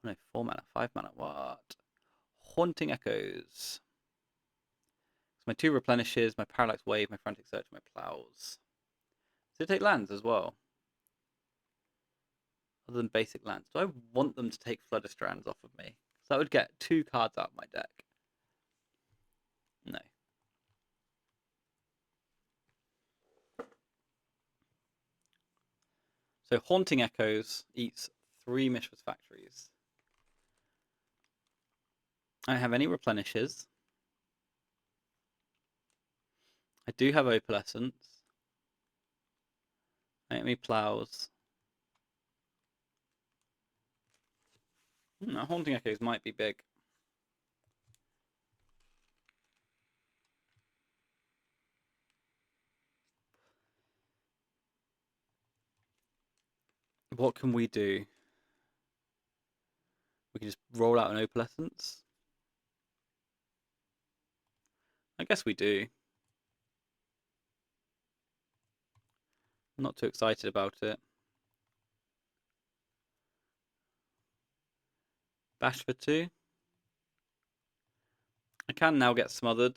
Oh, no, 4 mana, 5 mana. What? Haunting Echoes. So my 2 replenishes, my Parallax Wave, my Frantic Search, my Plows. So they take lands as well. Other than basic lands. Do I want them to take Flutterstrands off of me? So that would get 2 cards out of my deck. No. So Haunting Echoes eats 3 Mishra's Factories. I don't have any replenishes. I do have Opalescence. I have any Plows. Haunting Echoes might be big. What can we do? We can just roll out an Opalescence. I guess we do. I'm not too excited about it. Bash for 2. I can now get smothered,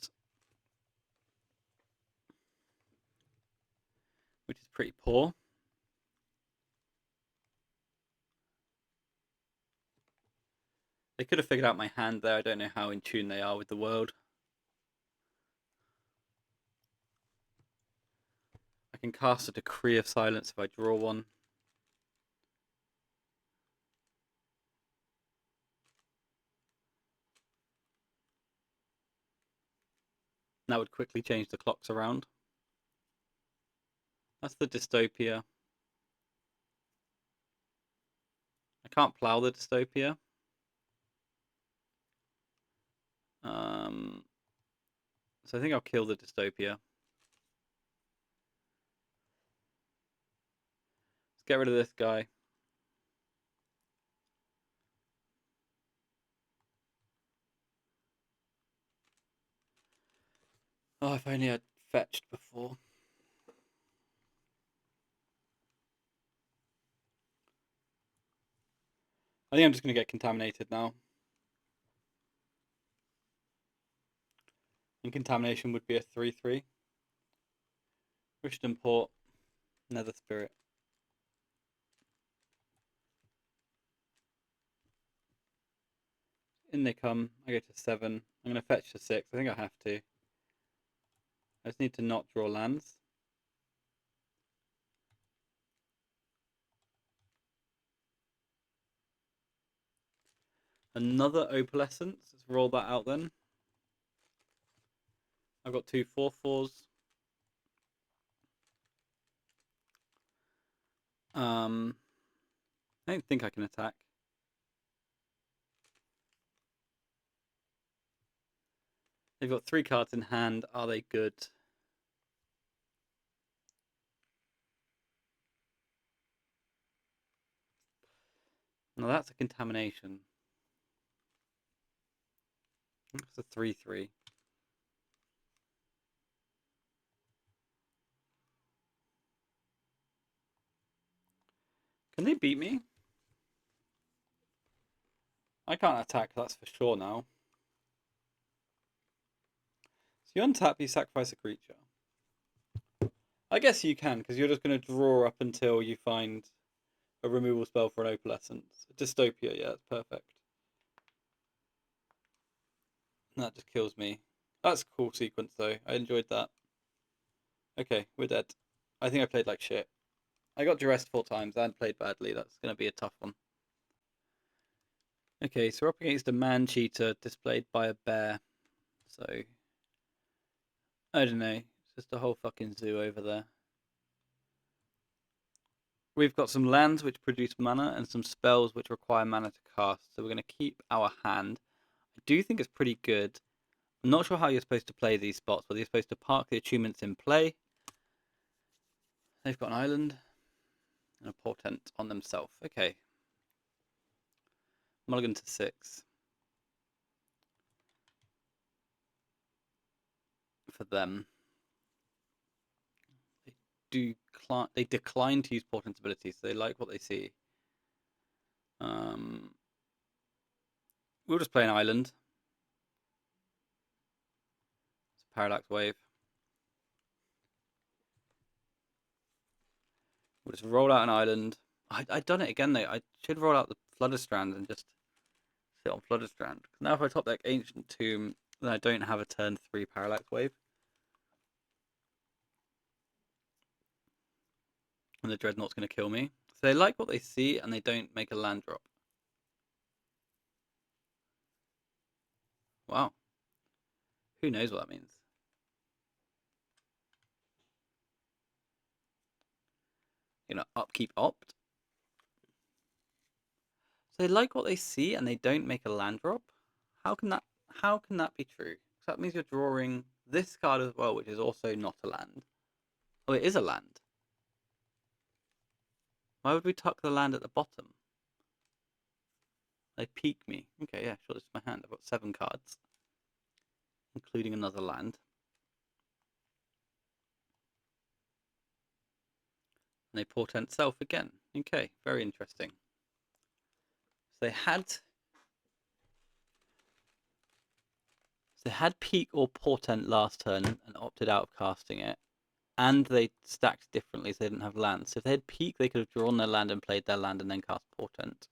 which is pretty poor. They could have figured out my hand there. I don't know how in tune they are with the world. I can cast a Decree of Silence if I draw one. That would quickly change the clocks around. That's the Dystopia. can't plow the dystopia. So I think I'll kill the dystopia. Let's get rid of this guy. Oh, if only I'd fetched before. I think I'm just going to get contaminated now. And contamination would be a 3/3. Wished import, Nether Spirit. In they come. I go to 7. I'm going to fetch to 6. I think I have to. I just need to not draw lands. Another Opalescence. Let's roll that out then. I've got 2 4/4s. I don't think I can attack. They've got 3 cards in hand. Are they good? Now that's a contamination. It's a 3/3. Can they beat me? I can't attack, that's for sure now. So you untap, you sacrifice a creature. I guess you can, because you're just going to draw up until you find a removal spell for an Opalescence. Dystopia, yeah, it's perfect. And that just kills me. That's a cool sequence, though. I enjoyed that. Okay, we're dead. I think I played like shit. I got dressed 4 times and played badly. That's going to be a tough one. Okay, so we're up against a man cheater displayed by a bear. So, I don't know. It's just a whole fucking zoo over there. We've got some lands which produce mana and some spells which require mana to cast. So we're going to keep our hand. I do think it's pretty good. I'm not sure how you're supposed to play these spots, whether you're supposed to park the attunements in play. They've got an island and a portent on themselves. Okay. Mulligan to 6. For them. They decline to use portent's abilities, so they like what they see. We'll just play an island. It's a parallax wave. We'll just roll out an island. I'd done it again though. I should roll out the Flutterstrand and just sit on Flutterstrand. Now if I top deck Ancient Tomb, then I don't have a turn 3 parallax wave. And the Dreadnaught's going to kill me. So they like what they see and they don't make a land drop. Wow. Who knows what that means? You know, upkeep opt. So they like what they see and they don't make a land drop? How can that be true? So that means you're drawing this card as well, which is also not a land. Oh, it is a land. Why would we tuck the land at the bottom? They peek me. Okay, yeah, sure, this is my hand. I've got 7 cards, including another land. And they portent self again. Okay, very interesting. So they had peak or portent last turn and opted out of casting it. And they stacked differently, so they didn't have land. So if they had peak, they could have drawn their land and played their land and then cast portent.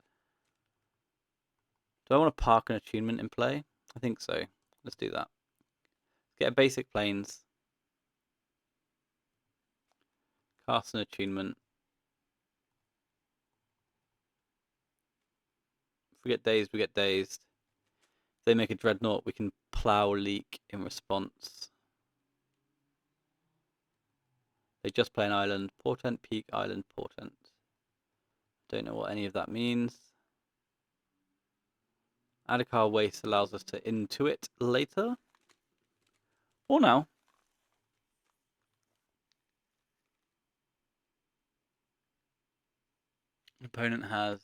Do I want to park an attunement in play? I think so. Let's do that. Let's get a basic planes. Cast an attunement. If we get dazed, we get dazed. If they make a Dreadnought, we can plow leak in response. They just play an island. Portent, peak, island, portent. Don't know what any of that means. Adhikar Waste allows us to intuit later. Or now. Opponent has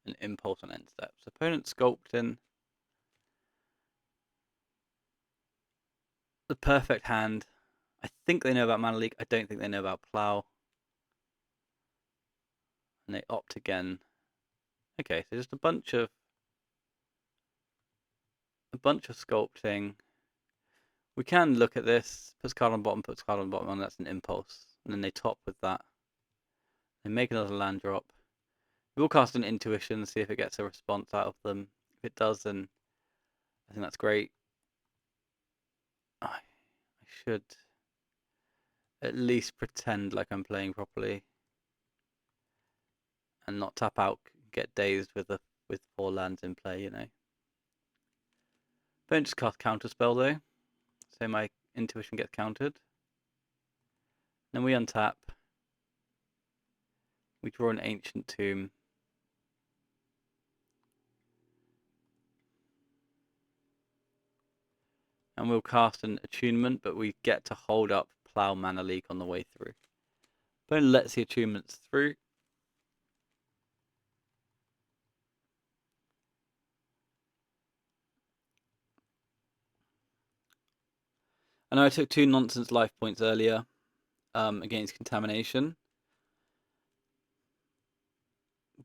an impulse on end steps. Opponent sculpting the perfect hand. I think they know about Mana Leak. I don't think they know about Plow. And they opt again. Okay, so just a bunch of sculpting. We can look at this. Puts card on bottom, puts card on bottom, and that's an impulse. And then they top with that. They make another land drop. We'll cast an intuition, see if it gets a response out of them. If it does, then I think that's great. I should at least pretend like I'm playing properly and not tap out, get dazed with 4 lands in play, you know. Don't just cast counterspell though, so my intuition gets countered. Then we untap. We draw an Ancient Tomb. And we'll cast an attunement, but we get to hold up Plow Mana Leak on the way through. Opponent lets the attunements through. I know I took 2 nonsense life points earlier against contamination.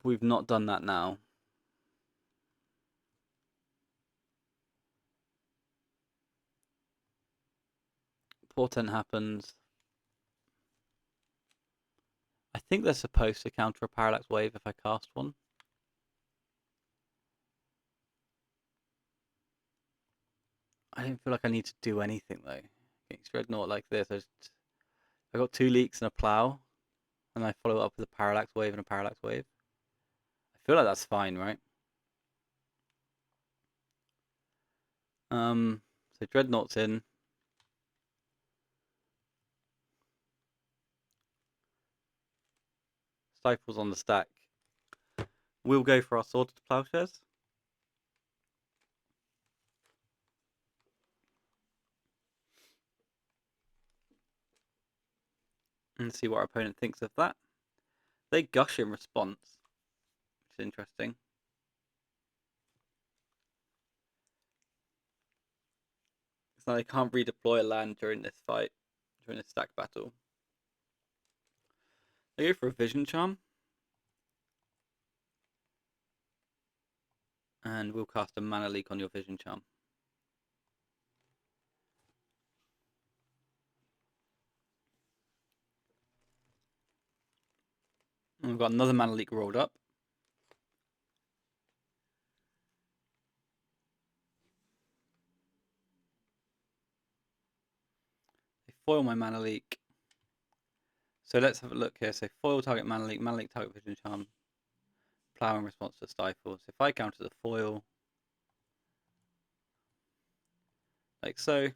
We've not done that now. Portent happens. I think they're supposed to counter a Parallax Wave if I cast one. I don't feel like I need to do anything though. Against Dreadnaught like this, I got 2 leaks and a Plow, and I follow it up with a Parallax Wave and a Parallax Wave. I feel like that's fine, right? So Dreadnaught's in. Stifle's on the stack. We'll go for our Swords to Plowshares. And see what our opponent thinks of that. They gush in response, which is interesting. So they can't redeploy a land during this fight, during this stack battle. They go for a Vision Charm. And we'll cast a Mana Leak on your Vision Charm. And we've got another Mana Leak rolled up. They foil my Mana Leak. So let's have a look here. So foil target Mana Leak target Vision Charm. Plow in response to Stifle. So if I counter the foil, like so.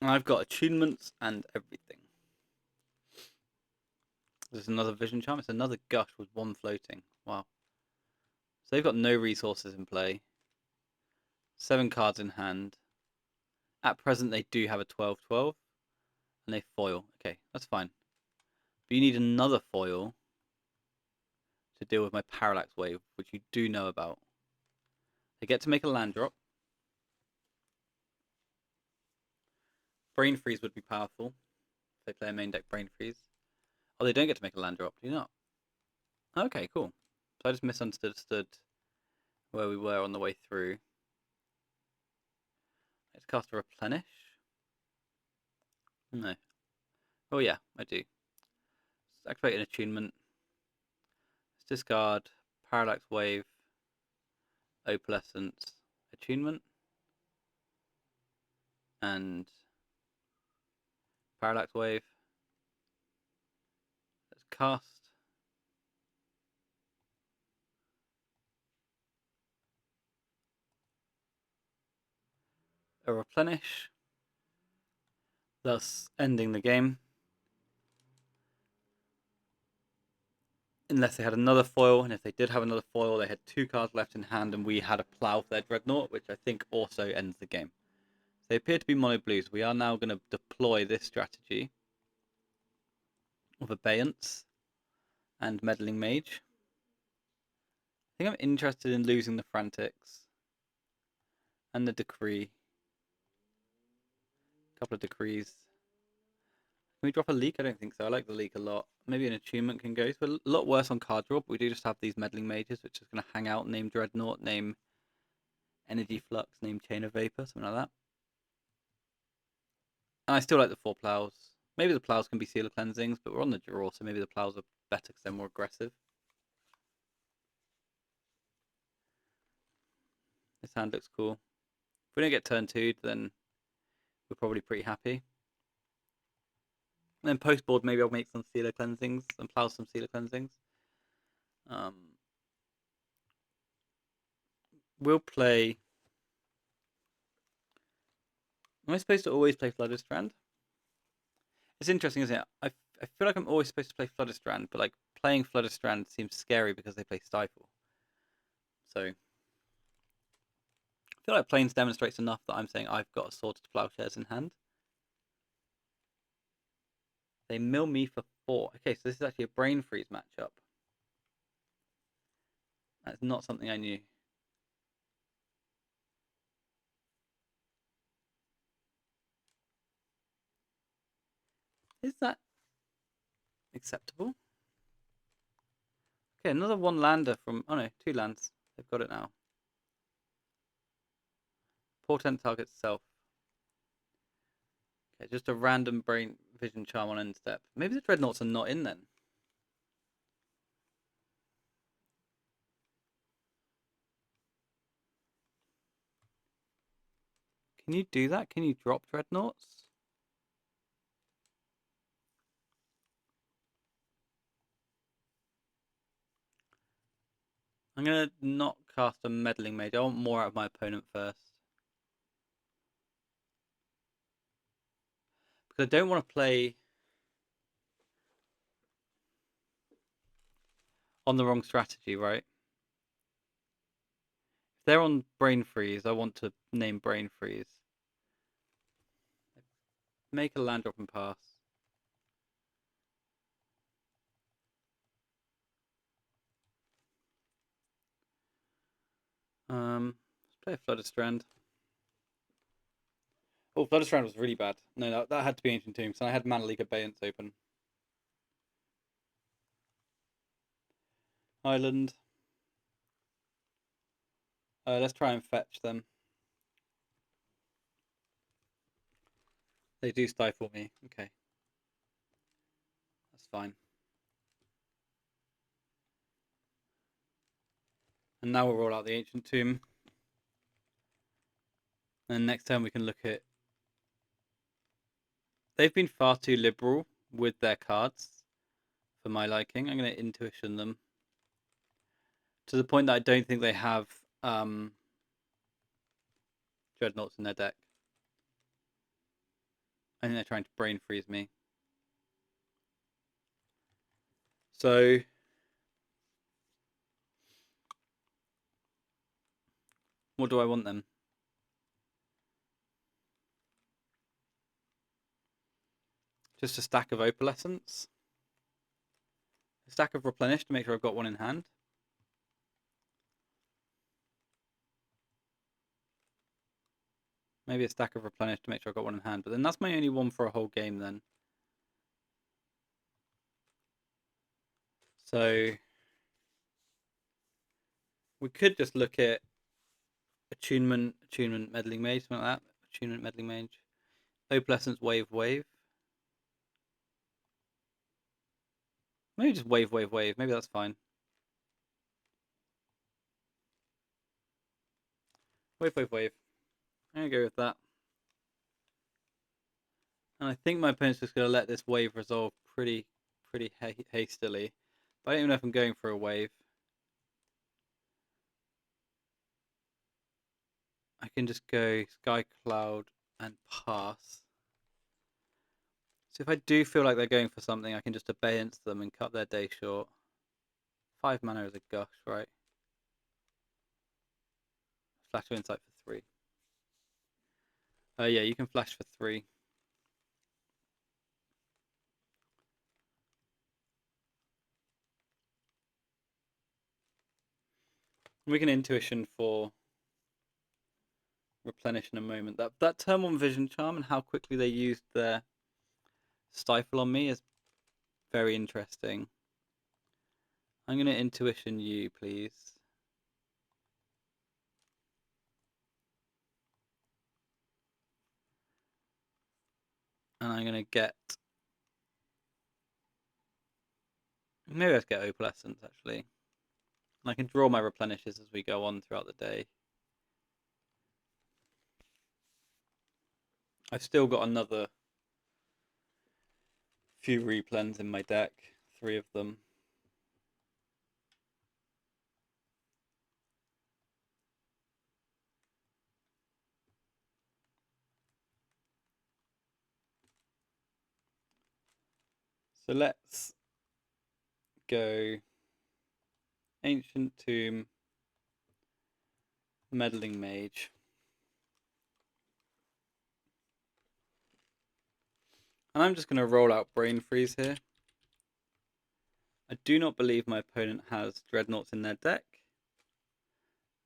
I've got attunements and everything. There's another Vision Charm. It's another Gush with 1 floating. Wow. So they've got no resources in play. 7 cards in hand. At present, they do have a 12/12. And they foil. Okay, that's fine. But you need another foil to deal with my Parallax Wave, which you do know about. They get to make a land drop. Brain Freeze would be powerful if they play a main deck Brain Freeze. Oh, they don't get to make a land drop, do you not? Okay, cool. So I just misunderstood where we were on the way through. Let's cast a Replenish. No. Oh yeah, I do. Let's activate an attunement. Let's discard Parallax Wave, Opalescence, Attunement, and Parallax Wave. Let's cast a Replenish, thus ending the game. unless they had another foil, and if they did have another foil, they had 2 cards left in hand, and we had a plow for their Dreadnought, which I think also ends the game. So they appear to be mono blues. We are now going to deploy this strategy of Abeyance and Meddling Mage. I think I'm interested in losing the Frantics and the Decree. A couple of Decrees. Can we drop a leak? I don't think so. I like the leak a lot. Maybe an attunement can go. So a lot worse on card draw, but we do just have these Meddling Mages, which is going to hang out, name Dreadnought, name Energy Flux, name Chain of Vapor, something like that. And I still like the 4 plows. Maybe the plows can be Sealer Cleansings, but we're on the draw, so maybe the plows are better because they're more aggressive. This hand looks cool. If we don't get turn 2'd, then we're probably pretty happy. And then post board, maybe I'll make some Sealer Cleansings and plow some Sealer Cleansings. We'll play. Am I supposed to always play Flooded Strand? It's interesting, isn't it? I feel like I'm always supposed to play Flooded Strand, but like playing Flooded Strand seems scary because they play Stifle. So I feel like Plains demonstrates enough that I'm saying I've got a Sword to Plowshares in hand. They mill me for 4. Okay, so this is actually a Brain Freeze matchup. That's not something I knew. Is that acceptable? Okay, another 1 lander from... Oh no, 2 lands. They've got it now. Portent targets self. Okay, just a random Brain Vision Charm on end step. Maybe the Dreadnoughts are not in then. Can you do that? Can you drop Dreadnoughts? I'm going to not cast a Meddling Mage. I want more out of my opponent first. Because I don't want to play on the wrong strategy, right? If they're on Brain Freeze, I want to name Brain Freeze. Make a land drop and pass. Let's play a Flooded Strand. Oh, Flooded Strand was really bad. No, that had to be Ancient Tombs. And I had Mana Leak Abeyance open. Island. Let's try and fetch them. They do stifle me. Okay. That's fine. And now we'll roll out the Ancient Tomb. And next turn we can look at... They've been far too liberal with their cards for my liking. I'm going to intuition them to the point that I don't think they have Dreadnoughts in their deck. I think they're trying to Brain Freeze me. So what do I want them? Just a stack of Opalescence. A stack of Replenish to make sure I've got 1 in hand. Maybe a stack of Replenish to make sure I've got 1 in hand. But then that's my only one for a whole game then. So we could just look at Attunement, Meddling Mage, something like that. Attunement, Meddling Mage. Opalescence, Wave. Maybe just Wave. Maybe that's fine. Wave. I'm going to go with that. And I think my opponent's just going to let this wave resolve pretty hastily. But I don't even know if I'm going for a wave. I can just go Sky Cloud and pass. So if I do feel like they're going for something, I can just abeyance them and cut their day short. 5 mana as a gush, right? Flash of Insight for 3. Yeah, you can flash for 3. We can Intuition for Replenish in a moment. That turn 1 Vision Charm and how quickly they used their Stifle on me is very interesting. I'm going to Intuition you, please. And I'm going to get... Maybe let's get Opalescence, actually. And I can draw my Replenishes as we go on throughout the day. I've still got another few Replens in my deck. 3 of them. So let's go Ancient Tomb, Meddling Mage. And I'm just going to roll out Brain Freeze here. I do not believe my opponent has Dreadnoughts in their deck.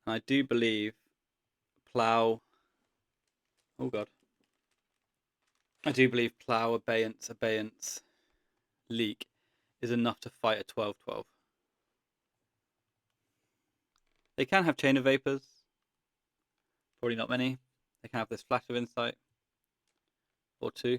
And I do believe Plow... Oh god. I do believe Plow, Abeyance, Leak is enough to fight a 12/12. They can have Chain of Vapors. Probably not many. They can have this Flash of Insight. Or 2.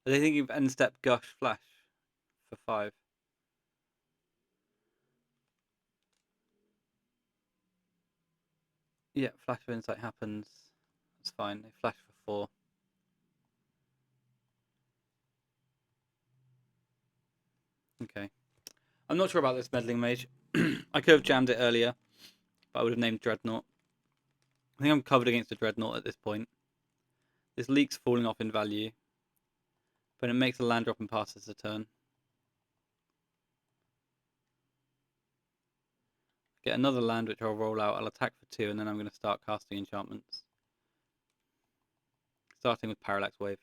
Are they thinking of End Step Gush Flash for 5? Yeah, Flash of Insight happens. That's fine. They flash for 4. Okay. I'm not sure about this Meddling Mage. I could have jammed it earlier, but I would have named Dreadnought. I think I'm covered against a Dreadnought at this point. This Leak's falling off in value, but it makes a land drop and passes the turn. Get another land which I'll roll out. I'll attack for 2, and then I'm going to start casting enchantments. Starting with Parallax Wave.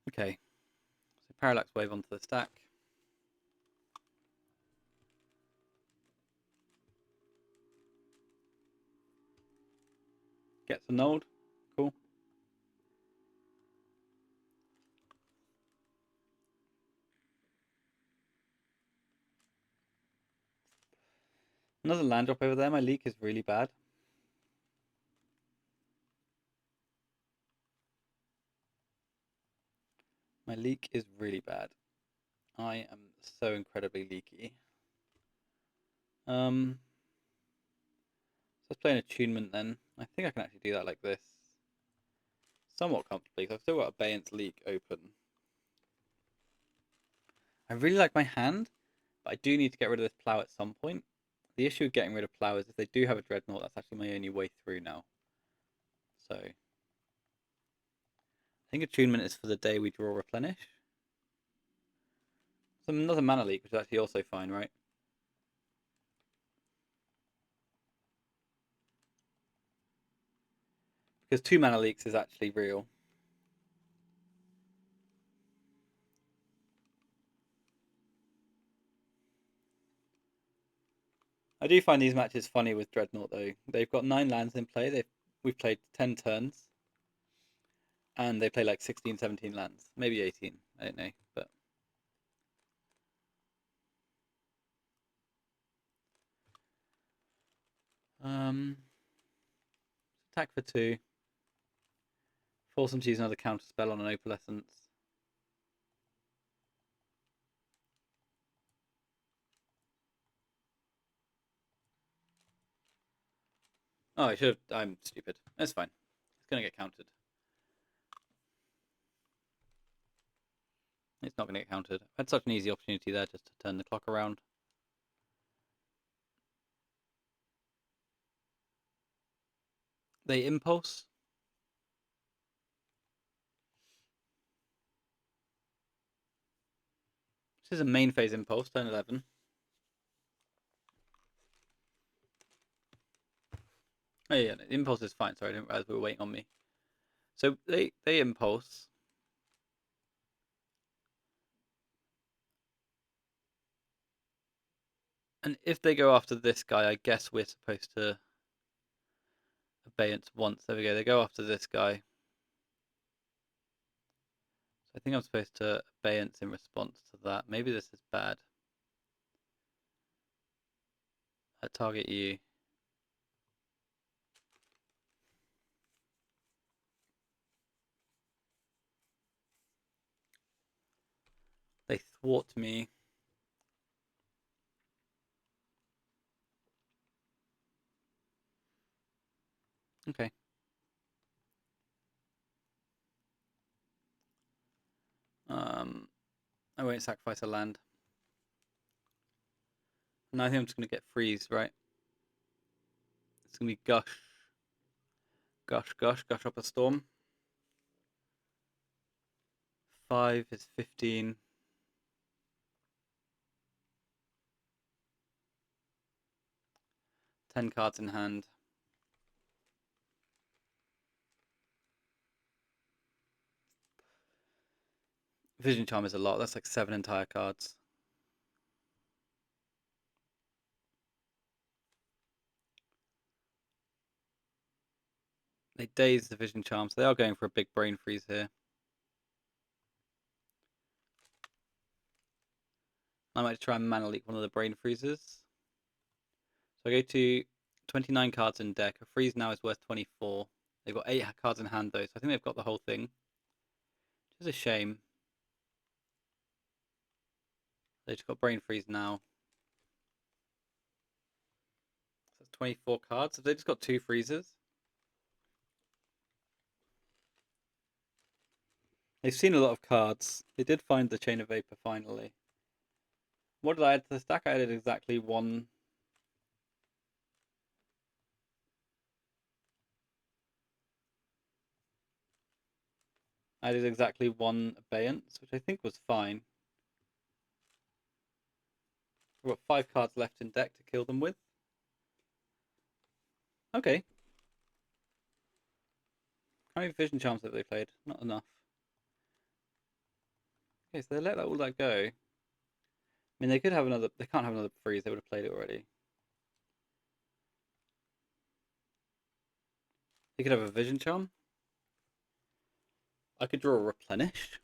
Okay. So Parallax Wave onto the stack. Gets annulled. Cool. Another land drop over there. My Leak is really bad. My Leak is really bad. I am so incredibly leaky. So let's play an attunement then. I think I can actually do that like this. Somewhat comfortably, because I've still got Abeyance Leak open. I really like my hand, but I do need to get rid of this Plow at some point. The issue with getting rid of Plow is if they do have a Dreadnought, that's actually my only way through now. So, I think attunement is for the day we draw Replenish. So another Mana Leak, which is actually also fine, right? Because 2 Mana Leaks is actually real. I do find these matches funny with Dreadnought though. They've got 9 lands in play. We've played 10 turns. And they play like 16, 17 lands. Maybe 18. I don't know. But attack for 2. Force them to use another counter spell on an Opalescence. Oh, I should have. I'm stupid. That's fine. It's going to get countered. It's not going to get countered. I had such an easy opportunity there just to turn the clock around. They impulse. This is a main phase impulse, turn 11. Oh yeah, the impulse is fine. Sorry, I didn't realize we were waiting on me. So they impulse. And if they go after this guy, I guess we're supposed to abeyance once. There we go. They go after this guy. So I think I'm supposed to abeyance in response to that. Maybe this is bad. I target you. They thwart me. Okay. I won't sacrifice a land. And I think I'm just going to get freeze, right? It's going to be gush. Gush, gush, gush up a storm. 5 is 15. 10 cards in hand. Vision Charm is a lot. That's like 7 entire cards. They daze the Vision Charm, so they are going for a big brain freeze here. I might try and mana leak one of the brain freezes. So I go to 29 cards in deck. A freeze now is worth 24. They've got 8 cards in hand though, so I think they've got the whole thing. Which is a shame. They just got brain freeze now. So that's 24 cards. Have they just got 2 freezes? They've seen a lot of cards. They did find the Chain of Vapor finally. What did I add to the stack? I added exactly 1. I did exactly 1 abeyance, which I think was fine. I've got 5 cards left in deck to kill them with. Okay. How many Vision Charms have they played? Not enough. Okay, so they let all that go. I mean, they could have another. They can't have another freeze. They would have played it already. They could have a Vision Charm. I could draw a Replenish.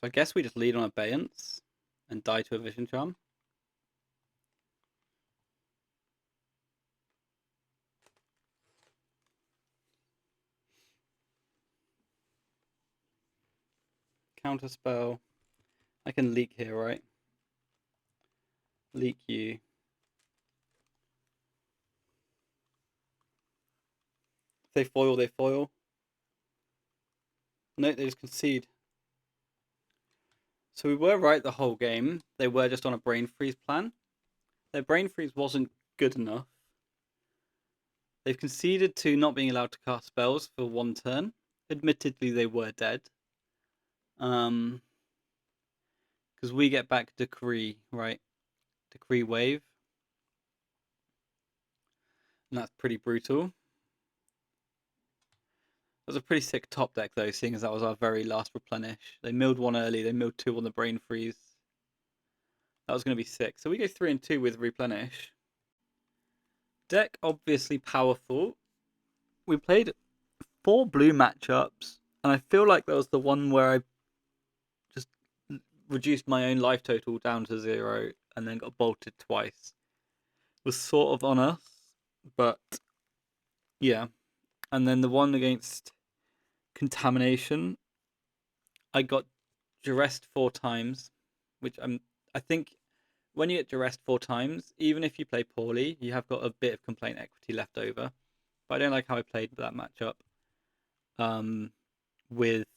So I guess we just lead on abeyance and die to a Vision Charm. Counterspell. I can leak here, right? Leak you. If they foil, they foil. No, they just concede. So we were right the whole game. They were just on a brain freeze plan. Their brain freeze wasn't good enough. They've conceded to not being allowed to cast spells for 1 turn. Admittedly, they were dead. Because we get back Decree, right? Decree Wave. And that's pretty brutal. It was a pretty sick top deck, though, seeing as that was our very last Replenish. They milled 1 early, they milled 2 on the brain freeze. That was going to be sick. So we go 3 and 2 with Replenish. Deck obviously powerful. We played 4 blue matchups, and I feel like that was the one where I just reduced my own life total down to 0 and then got bolted twice. It was sort of on us, but yeah. And then the one against Contamination, I got duressed 4 times, which I think when you get duressed 4 times, even if you play poorly, you have got a bit of complaint equity left over. But I don't like how I played that matchup. With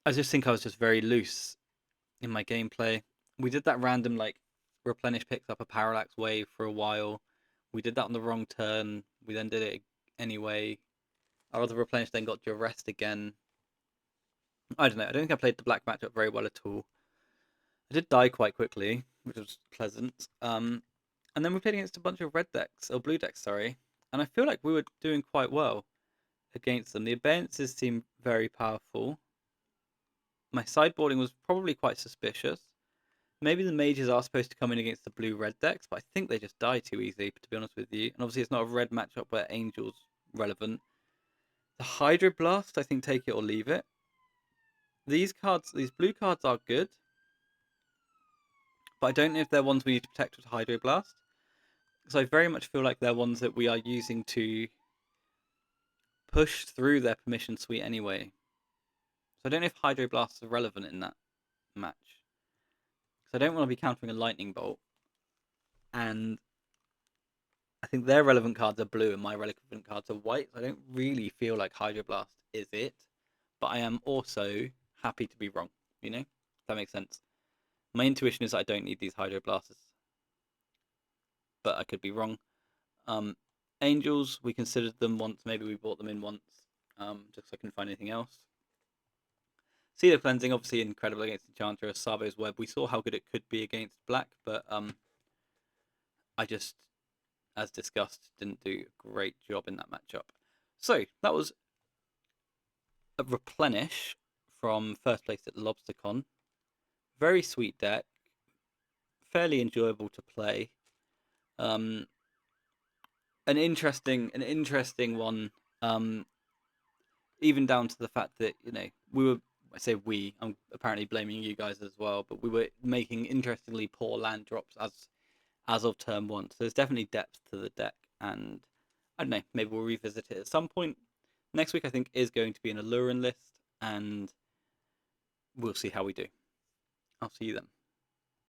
I just think I was just very loose in my gameplay. We did that random like replenish picks up a parallax wave for a while. We did that on the wrong turn. We then did it anyway. Our other replenish then got duressed again. I don't know. I don't think I played the black matchup very well at all. I did die quite quickly, which was pleasant. And then we played against a bunch of red decks, or blue decks, sorry. And I feel like we were doing quite well against them. The abeyances seemed very powerful. My sideboarding was probably quite suspicious. Maybe the mages are supposed to come in against the blue-red decks, but I think they just die too easily, to be honest with you. And obviously it's not a red matchup where Angel's relevant. The Hydroblast, I think take it or leave it. These cards, these blue cards are good, but I don't know if they're ones we need to protect with Hydroblast. So I very much feel like they're ones that we are using to push through their permission suite anyway. So I don't know if Hydroblast is relevant in that match. So I don't want to be countering a Lightning Bolt. And I think their relevant cards are blue and my relevant cards are white. So I don't really feel like Hydroblast is it. But I am also happy to be wrong, you know? If that makes sense. My intuition is I don't need these Hydroblasters. But I could be wrong. Angels, we considered them once. Maybe we bought them in once. Just so I couldn't find anything else. Seal of Cleansing, obviously incredible against Enchantress. Savo's Web, we saw how good it could be against black, but I just, as discussed, didn't do a great job in that matchup. So that was a Replenish from first place at LobsterCon. Very sweet deck, fairly enjoyable to play. An interesting one. Even down to the fact that we were. I say we. I'm apparently blaming you guys as well, but we were making interestingly poor land drops as of turn 1. So there's definitely depth to the deck, and I don't know. Maybe we'll revisit it at some point. Next week, I think, is going to be an Alluring list, and we'll see how we do. I'll see you then.